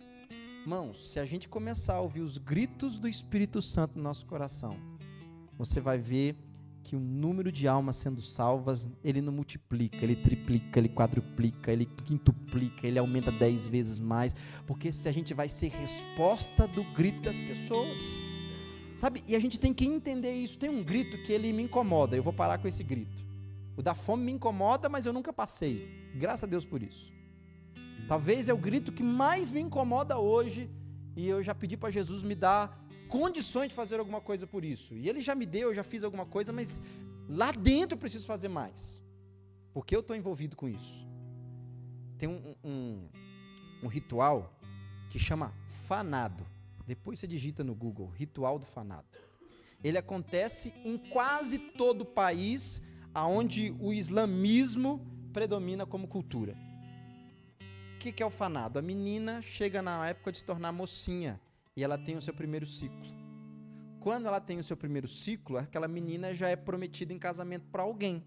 Irmãos, se a gente começar a ouvir os gritos do Espírito Santo no nosso coração, você vai ver que o número de almas sendo salvas, ele não multiplica, ele triplica, ele quadruplica, ele quintuplica, ele aumenta 10 vezes mais, porque se a gente vai ser resposta do grito das pessoas, sabe? E a gente tem que entender isso. Tem um grito que ele me incomoda, eu vou parar com esse grito. O da fome me incomoda, mas eu nunca passei, graças a Deus por isso. Talvez é o grito que mais me incomoda hoje, e eu já pedi para Jesus me dar condições de fazer alguma coisa por isso. E ele já me deu, eu já fiz alguma coisa, mas lá dentro eu preciso fazer mais, porque eu estou envolvido com isso. Tem um ritual que chama fanado. Depois você digita no Google, ritual do fanado. Ele acontece em quase todo o país onde o islamismo predomina como cultura. O que é o fanado? A menina chega na época de se tornar mocinha e ela tem o seu primeiro ciclo. Quando ela tem o seu primeiro ciclo, aquela menina já é prometida em casamento para alguém.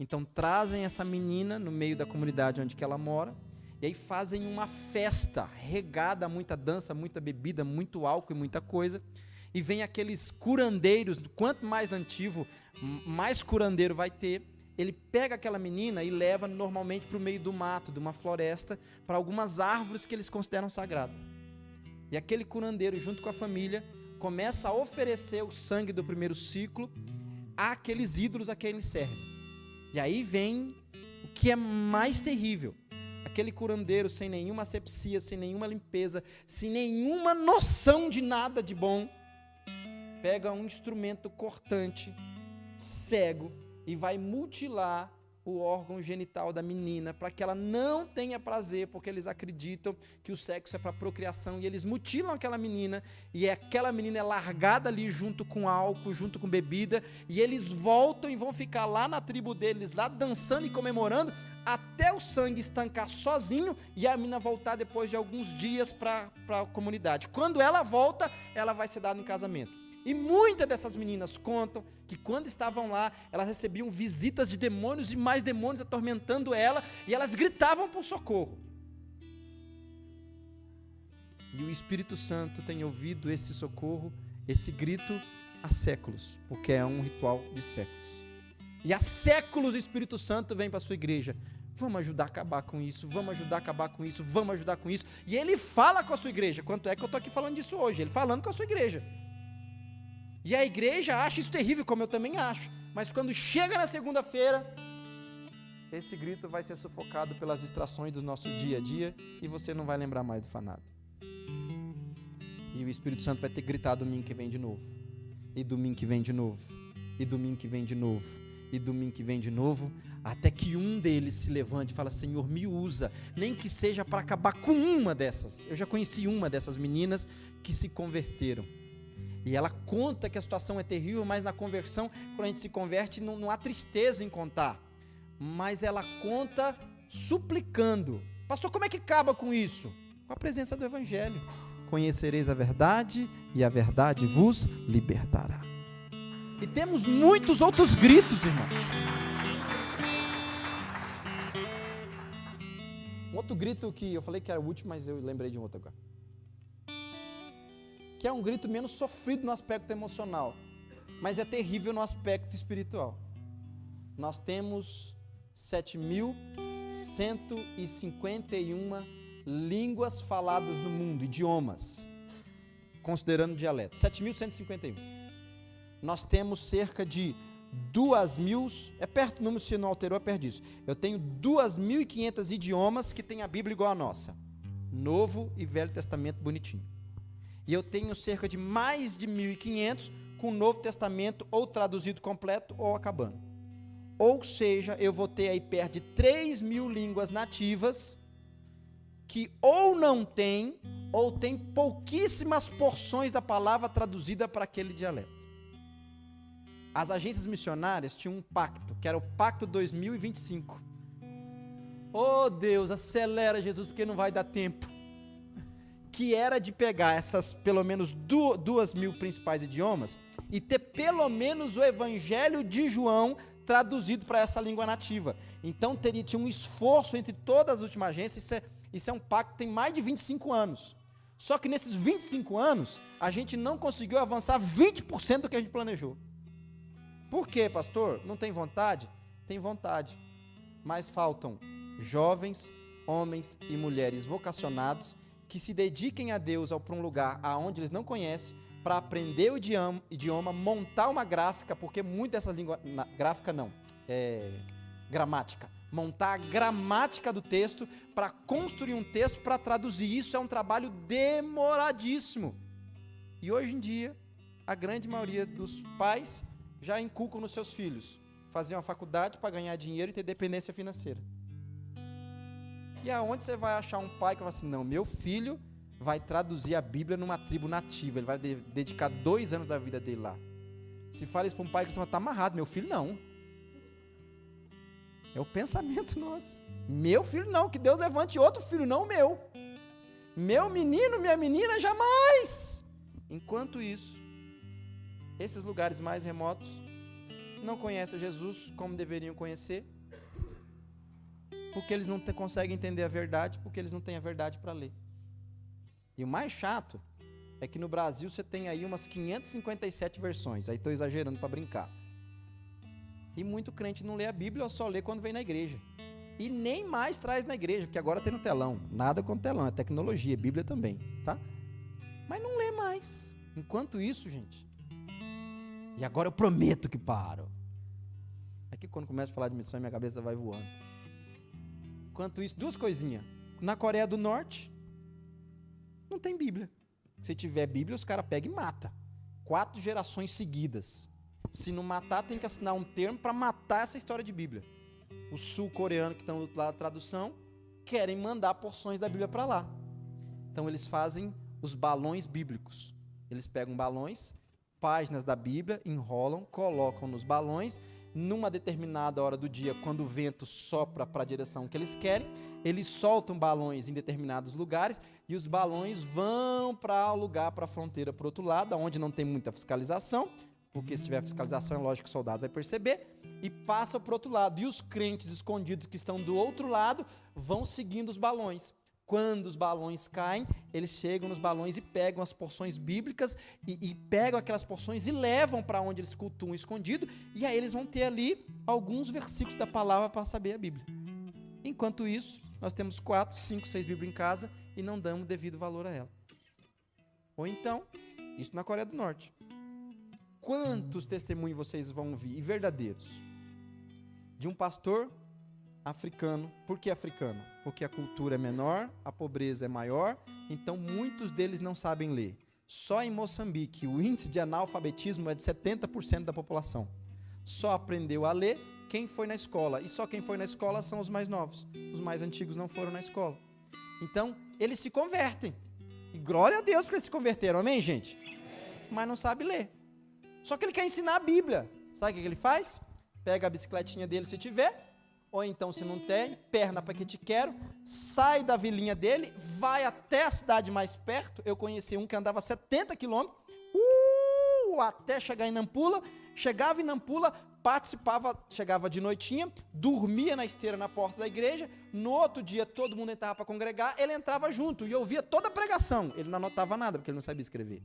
Então trazem essa menina no meio da comunidade onde que ela mora e aí fazem uma festa regada a muita dança, muita bebida, muito álcool e muita coisa. E vem aqueles curandeiros, quanto mais antigo, mais curandeiro vai ter. Ele pega aquela menina e leva normalmente para o meio do mato, de uma floresta, para algumas árvores que eles consideram sagradas. E aquele curandeiro, junto com a família, começa a oferecer o sangue do primeiro ciclo àqueles ídolos a quem ele serve. E aí vem o que é mais terrível. Aquele curandeiro sem nenhuma asepsia, sem nenhuma limpeza, sem nenhuma noção de nada de bom, pega um instrumento cortante, cego, e vai mutilar o órgão genital da menina, para que ela não tenha prazer, porque eles acreditam que o sexo é para procriação, e eles mutilam aquela menina, e aquela menina é largada ali junto com álcool, junto com bebida, e eles voltam e vão ficar lá na tribo deles, lá dançando e comemorando, até o sangue estancar sozinho, e a menina voltar depois de alguns dias para a comunidade. Quando ela volta, ela vai ser dada em casamento. E muitas dessas meninas contam que quando estavam lá, elas recebiam visitas de demônios e mais demônios atormentando ela, e elas gritavam por socorro. E o Espírito Santo tem ouvido esse socorro, esse grito, há séculos, porque é um ritual de séculos. E há séculos o Espírito Santo vem para a sua igreja. Vamos ajudar a acabar com isso, vamos ajudar a acabar com isso, vamos ajudar com isso. E ele fala com a sua igreja. Quanto é que eu estou aqui falando disso hoje? Ele falando com a sua igreja. E a igreja acha isso terrível, como eu também acho. Mas quando chega na segunda-feira, esse grito vai ser sufocado pelas distrações do nosso dia a dia e você não vai lembrar mais do fanado. E o Espírito Santo vai ter que gritar domingo que vem de novo. E domingo que vem de novo. E domingo que vem de novo. E domingo que vem de novo. Até que um deles se levante e fala, Senhor, me usa. Nem que seja para acabar com uma dessas. Eu já conheci uma dessas meninas que se converteram. E ela conta que a situação é terrível, mas na conversão, quando a gente se converte, não há tristeza em contar. Mas ela conta suplicando. Pastor, como é que acaba com isso? Com a presença do Evangelho. Conhecereis a verdade e a verdade vos libertará. E temos muitos outros gritos, irmãos. Um outro grito que eu falei que era o último, mas eu lembrei de um outro agora. Que é um grito menos sofrido no aspecto emocional, mas é terrível no aspecto espiritual. Nós temos 7.151 línguas faladas no mundo, idiomas. considerando o dialeto, 7.151. Nós temos cerca de 2.000, é perto do número, se não alterou, é perto disso. Eu tenho 2.500 idiomas que tem a Bíblia igual a nossa. Novo e Velho Testamento bonitinho. E eu tenho cerca de mais de 1.500 com o Novo Testamento ou traduzido completo ou acabando. Ou seja, eu vou ter aí perto de 3.000 línguas nativas que ou não tem, ou tem pouquíssimas porções da palavra traduzida para aquele dialeto. As agências missionárias tinham um pacto, que era o Pacto 2025. Oh Deus, acelera, Jesus, porque não vai dar tempo. Que era de pegar essas pelo menos 2.000 principais idiomas e ter pelo menos o Evangelho de João traduzido para essa língua nativa. Então tinha um esforço entre todas as últimas agências. Isso é um pacto que tem mais de 25 anos. Só que nesses 25 anos, a gente não conseguiu avançar 20% do que a gente planejou. Por quê, pastor? Não tem vontade? Tem vontade. Mas faltam jovens, homens e mulheres vocacionados que se dediquem a Deus para um lugar aonde eles não conhecem, para aprender o idioma, montar uma gráfica, porque muito dessa língua, gráfica não, gramática, montar a gramática do texto para construir um texto, para traduzir. Isso é um trabalho demoradíssimo. E hoje em dia, a grande maioria dos pais já inculcam nos seus filhos fazer uma faculdade para ganhar dinheiro e ter dependência financeira. E aonde você vai achar um pai que fala assim, não, meu filho vai traduzir a Bíblia numa tribo nativa, ele vai dedicar 2 anos da vida dele lá. Se fala isso para um pai que fala, está amarrado, meu filho não. É o pensamento nosso. Meu filho não, que Deus levante outro filho, não o meu. Meu menino, minha menina, jamais. Enquanto isso, esses lugares mais remotos não conhecem Jesus como deveriam conhecer, porque eles não conseguem entender a verdade, porque eles não têm a verdade para ler. E o mais chato é que no Brasil você tem aí umas 557 versões, aí estou exagerando para brincar. E muito crente não lê a Bíblia ou só lê quando vem na igreja. E nem mais traz na igreja, porque agora tem no telão. Nada com telão, é tecnologia, é Bíblia também, tá? Mas não lê mais. Enquanto isso, gente, e agora eu prometo que paro. É que quando começa a falar de missão, minha cabeça vai voando. Enquanto isso, 2 coisinhas. Na Coreia do Norte, não tem Bíblia. Se tiver Bíblia, os caras pegam e matam. 4 gerações seguidas. Se não matar, tem que assinar um termo para matar essa história de Bíblia. Os sul-coreanos que estão do outro lado da tradução querem mandar porções da Bíblia para lá. Então eles fazem os balões bíblicos. Eles pegam balões, páginas da Bíblia, enrolam, colocam nos balões. Numa determinada hora do dia, quando o vento sopra para a direção que eles querem, eles soltam balões em determinados lugares e os balões vão para o lugar, para a fronteira, para o outro lado, onde não tem muita fiscalização, porque se tiver fiscalização, é lógico que o soldado vai perceber, e passa para o outro lado. E os crentes escondidos que estão do outro lado vão seguindo os balões. Quando os balões caem, eles chegam nos balões e pegam as porções bíblicas e pegam aquelas porções e levam para onde eles cultuam escondido, e aí eles vão ter ali alguns versículos da palavra para saber a Bíblia. Enquanto isso, nós temos 4, 5, 6 Bíblias em casa e não damos devido valor a ela. Ou então, isso na Coreia do Norte. Quantos testemunhos vocês vão ouvir, e verdadeiros, de um pastor africano? Por que africano? Porque a cultura é menor, a pobreza é maior, então muitos deles não sabem ler. Só em Moçambique, o índice de analfabetismo é de 70% da população. Só aprendeu a ler quem foi na escola, e só quem foi na escola são os mais novos. Os mais antigos não foram na escola. Então, eles se convertem. E glória a Deus porque eles se converteram, amém, gente? Mas não sabe ler. Só que ele quer ensinar a Bíblia. Sabe o que ele faz? Pega a bicicletinha dele se tiver, ou então se não tem, perna para que te quero, sai da vilinha dele, vai até a cidade mais perto. Eu conheci um que andava 70 quilômetros, até chegar em Nampula. Chegava em Nampula, participava, chegava de noitinha, dormia na esteira na porta da igreja. No outro dia todo mundo entrava para congregar, ele entrava junto e ouvia toda a pregação. Ele não anotava nada porque ele não sabia escrever.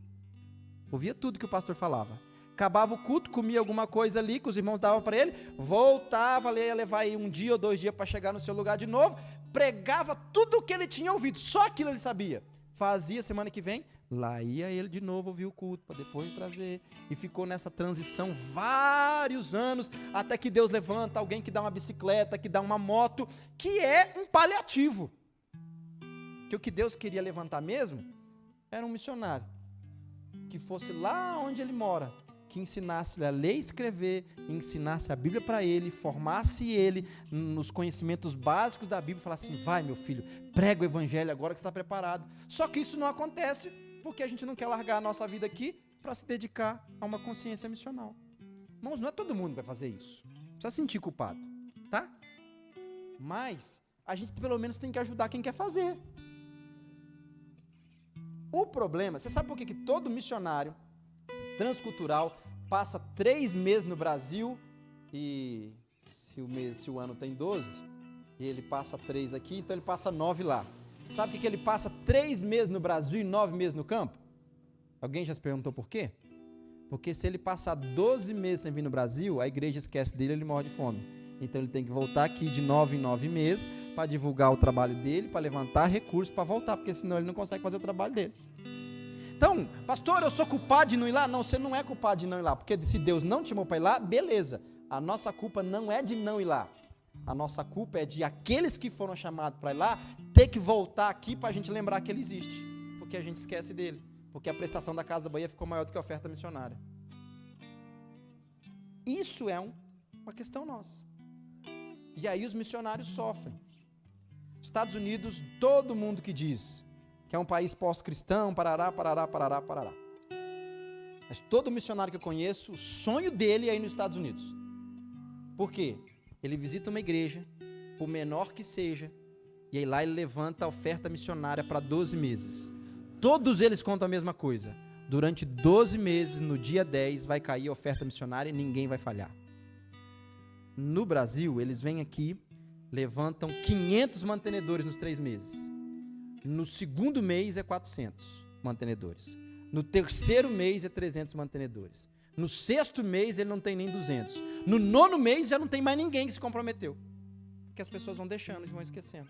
Ouvia tudo que o pastor falava. Acabava o culto, comia alguma coisa ali que os irmãos davam para ele, voltava, ia levar aí 1 dia ou 2 dias para chegar no seu lugar de novo, pregava tudo o que ele tinha ouvido, só aquilo ele sabia. Fazia semana que vem, Lá ia ele de novo ouvir o culto, para depois trazer. E ficou nessa transição vários anos, até que Deus levanta alguém que dá uma bicicleta, que dá uma moto, que é um paliativo. Que o que Deus queria levantar mesmo era um missionário, que fosse lá onde ele mora, que ensinasse a ler e escrever, ensinasse a Bíblia para ele, formasse ele nos conhecimentos básicos da Bíblia, e falasse assim: vai meu filho, prega o evangelho agora que você está preparado. Só que isso não acontece porque a gente não quer largar a nossa vida aqui para se dedicar a uma consciência missional. Irmãos, não é todo mundo que vai fazer isso, não precisa se sentir culpado, tá? Mas a gente pelo menos tem que ajudar quem quer fazer. O problema, você sabe por que todo missionário transcultural passa 3 meses no Brasil, e se o ano tem 12, e ele passa 3 aqui, então ele passa 9 lá. Sabe por que ele passa 3 meses no Brasil e 9 meses no campo? Alguém já se perguntou por quê? Porque se ele passar 12 meses sem vir no Brasil, a igreja esquece dele e ele morre de fome. Então ele tem que voltar aqui de 9 em 9 meses para divulgar o trabalho dele, para levantar recursos para voltar, porque senão ele não consegue fazer o trabalho dele. Então, pastor, eu sou culpado de não ir lá? Não, você não é culpado de não ir lá, porque se Deus não te chamou para ir lá, beleza. A nossa culpa não é de não ir lá. A nossa culpa é de aqueles que foram chamados para ir lá ter que voltar aqui para a gente lembrar que ele existe, porque a gente esquece dele, porque a prestação da Casa Bahia ficou maior do que a oferta missionária. Isso é uma questão nossa. E aí os missionários sofrem. Estados Unidos, todo mundo que diz que é um país pós-cristão, parará. Mas todo missionário que eu conheço, o sonho dele é ir nos Estados Unidos. Por quê? Ele visita uma igreja, por menor que seja, e aí lá ele levanta a oferta missionária para 12 meses. Todos eles contam a mesma coisa. Durante 12 meses, no dia 10, vai cair a oferta missionária e ninguém vai falhar. No Brasil, eles vêm aqui, levantam 500 mantenedores nos 3 meses. No segundo mês é 400 mantenedores. No terceiro mês é 300 mantenedores. No sexto mês ele não tem nem 200. No 9º mês já não tem mais ninguém que se comprometeu. Porque as pessoas vão deixando e vão esquecendo.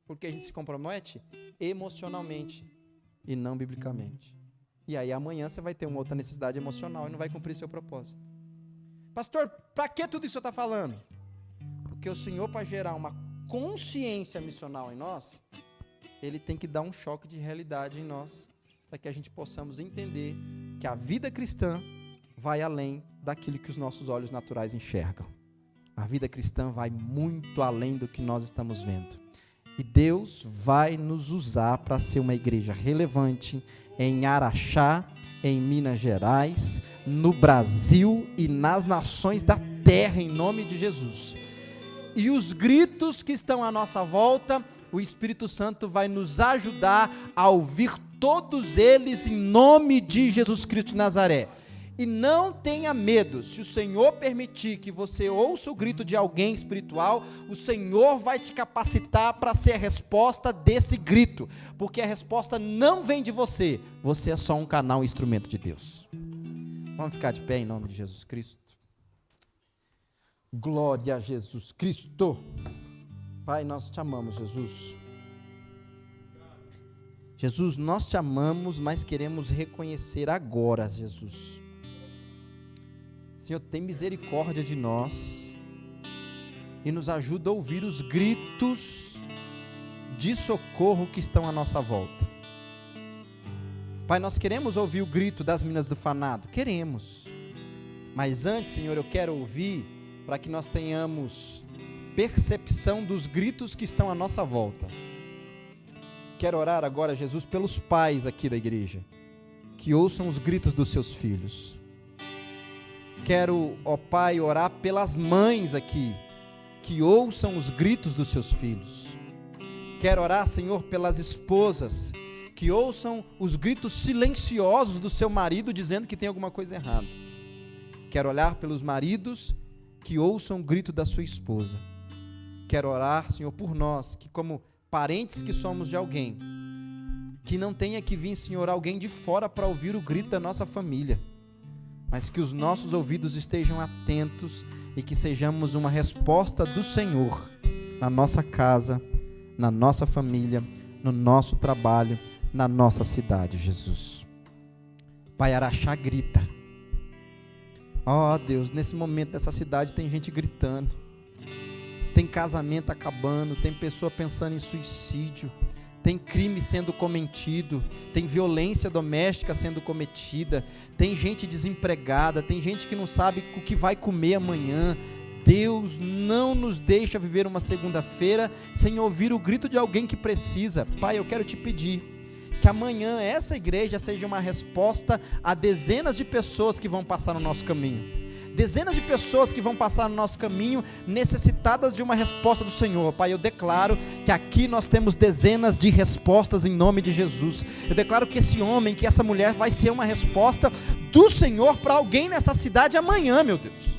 Porque a gente se compromete emocionalmente e não biblicamente. E aí amanhã você vai ter uma outra necessidade emocional e não vai cumprir seu propósito. Pastor, para que tudo isso você está falando? Porque o Senhor, para gerar uma consciência missional em nós, Ele tem que dar um choque de realidade em nós, para que a gente possamos entender que a vida cristã vai além daquilo que os nossos olhos naturais enxergam. A vida cristã vai muito além do que nós estamos vendo. E Deus vai nos usar para ser uma igreja relevante em Araxá, em Minas Gerais, no Brasil e nas nações da terra, em nome de Jesus. E os gritos que estão à nossa volta, o Espírito Santo vai nos ajudar a ouvir todos eles em nome de Jesus Cristo de Nazaré. E não tenha medo, se o Senhor permitir que você ouça o grito de alguém espiritual, o Senhor vai te capacitar para ser a resposta desse grito, porque a resposta não vem de você, você é só um canal, um instrumento de Deus. Vamos ficar de pé em nome de Jesus Cristo. Glória a Jesus Cristo. Pai, nós te amamos, Jesus. Jesus, nós te amamos, mas queremos reconhecer agora, Jesus. Senhor, tem misericórdia de nós e nos ajuda a ouvir os gritos de socorro que estão à nossa volta. Pai, nós queremos ouvir o grito das meninas do Fanado, queremos. Mas antes, Senhor, eu quero ouvir para que nós tenhamos percepção dos gritos que estão à nossa volta. Quero orar agora, Jesus, pelos pais aqui da igreja, que ouçam os gritos dos seus filhos. Quero, ó Pai, orar pelas mães aqui, que ouçam os gritos dos seus filhos. Quero orar, Senhor, pelas esposas, que ouçam os gritos silenciosos do seu marido, dizendo que tem alguma coisa errada. Quero olhar pelos maridos, que ouçam o grito da sua esposa. Quero orar, Senhor, por nós, que como parentes que somos de alguém, que não tenha que vir, Senhor, alguém de fora para ouvir o grito da nossa família, mas que os nossos ouvidos estejam atentos e que sejamos uma resposta do Senhor na nossa casa, na nossa família, no nosso trabalho, na nossa cidade, Jesus. Pai, Araxá grita. Ó Deus, nesse momento dessa cidade tem gente gritando, tem casamento acabando, tem pessoa pensando em suicídio, tem crime sendo cometido, tem violência doméstica sendo cometida, tem gente desempregada, tem gente que não sabe o que vai comer amanhã. Deus, não nos deixa viver uma segunda-feira sem ouvir o grito de alguém que precisa. Pai, eu quero te pedir que amanhã essa igreja seja uma resposta a dezenas de pessoas que vão passar no nosso caminho. Dezenas de pessoas que vão passar no nosso caminho necessitadas de uma resposta do Senhor. Pai, eu declaro que aqui nós temos dezenas de respostas em nome de Jesus. Eu declaro que esse homem, que essa mulher vai ser uma resposta do Senhor para alguém nessa cidade amanhã, meu Deus.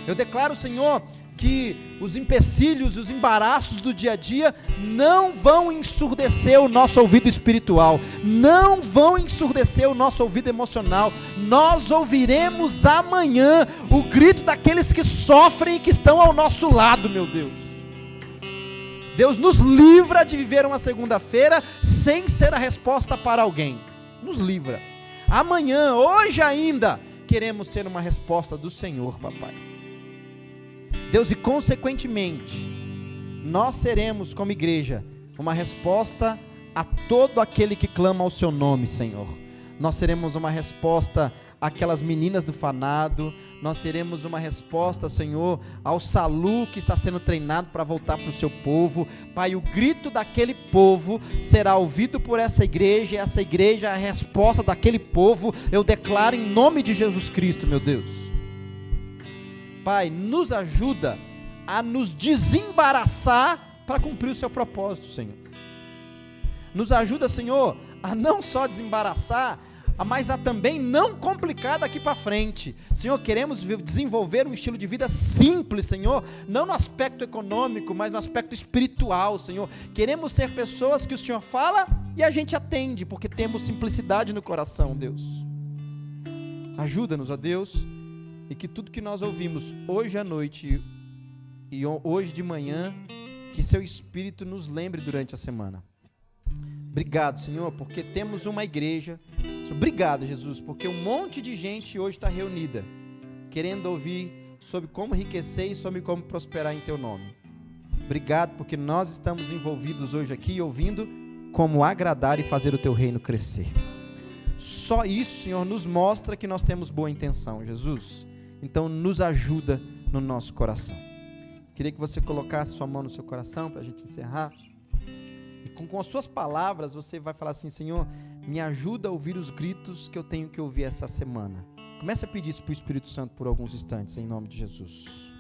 Eu declaro, Senhor, que os empecilhos, os embaraços do dia a dia não vão ensurdecer o nosso ouvido espiritual, não vão ensurdecer o nosso ouvido emocional. Nós ouviremos amanhã o grito daqueles que sofrem e que estão ao nosso lado, meu Deus. Deus nos livra de viver uma segunda-feira sem ser a resposta para alguém. Nos livra. Amanhã, hoje ainda, queremos ser uma resposta do Senhor, papai. Deus, e consequentemente, nós seremos como igreja uma resposta a todo aquele que clama ao seu nome, Senhor. Nós seremos uma resposta àquelas meninas do fanado, nós seremos uma resposta, Senhor, ao Salu que está sendo treinado para voltar para o seu povo. Pai, o grito daquele povo será ouvido por essa igreja, e essa igreja é a resposta daquele povo. Eu declaro em nome de Jesus Cristo, meu Deus. Pai, nos ajuda a nos desembaraçar para cumprir o seu propósito, Senhor. Nos ajuda, Senhor, a não só desembaraçar, mas a também não complicar daqui para frente. Senhor, queremos desenvolver um estilo de vida simples, Senhor, não no aspecto econômico, mas no aspecto espiritual, Senhor. Queremos ser pessoas que o Senhor fala e a gente atende, porque temos simplicidade no coração, Deus. Ajuda-nos, ó Deus. E que tudo que nós ouvimos hoje à noite e hoje de manhã, que seu Espírito nos lembre durante a semana. Obrigado, Senhor, porque temos uma igreja. Obrigado, Jesus, porque um monte de gente hoje está reunida, querendo ouvir sobre como enriquecer e sobre como prosperar em teu nome. Obrigado, porque nós estamos envolvidos hoje aqui, ouvindo como agradar e fazer o teu reino crescer. Só isso, Senhor, nos mostra que nós temos boa intenção, Jesus. Então nos ajuda no nosso coração. Queria que você colocasse sua mão no seu coração para a gente encerrar. E com as suas palavras você vai falar assim: Senhor, me ajuda a ouvir os gritos que eu tenho que ouvir essa semana. Comece a pedir isso para o Espírito Santo por alguns instantes, em nome de Jesus.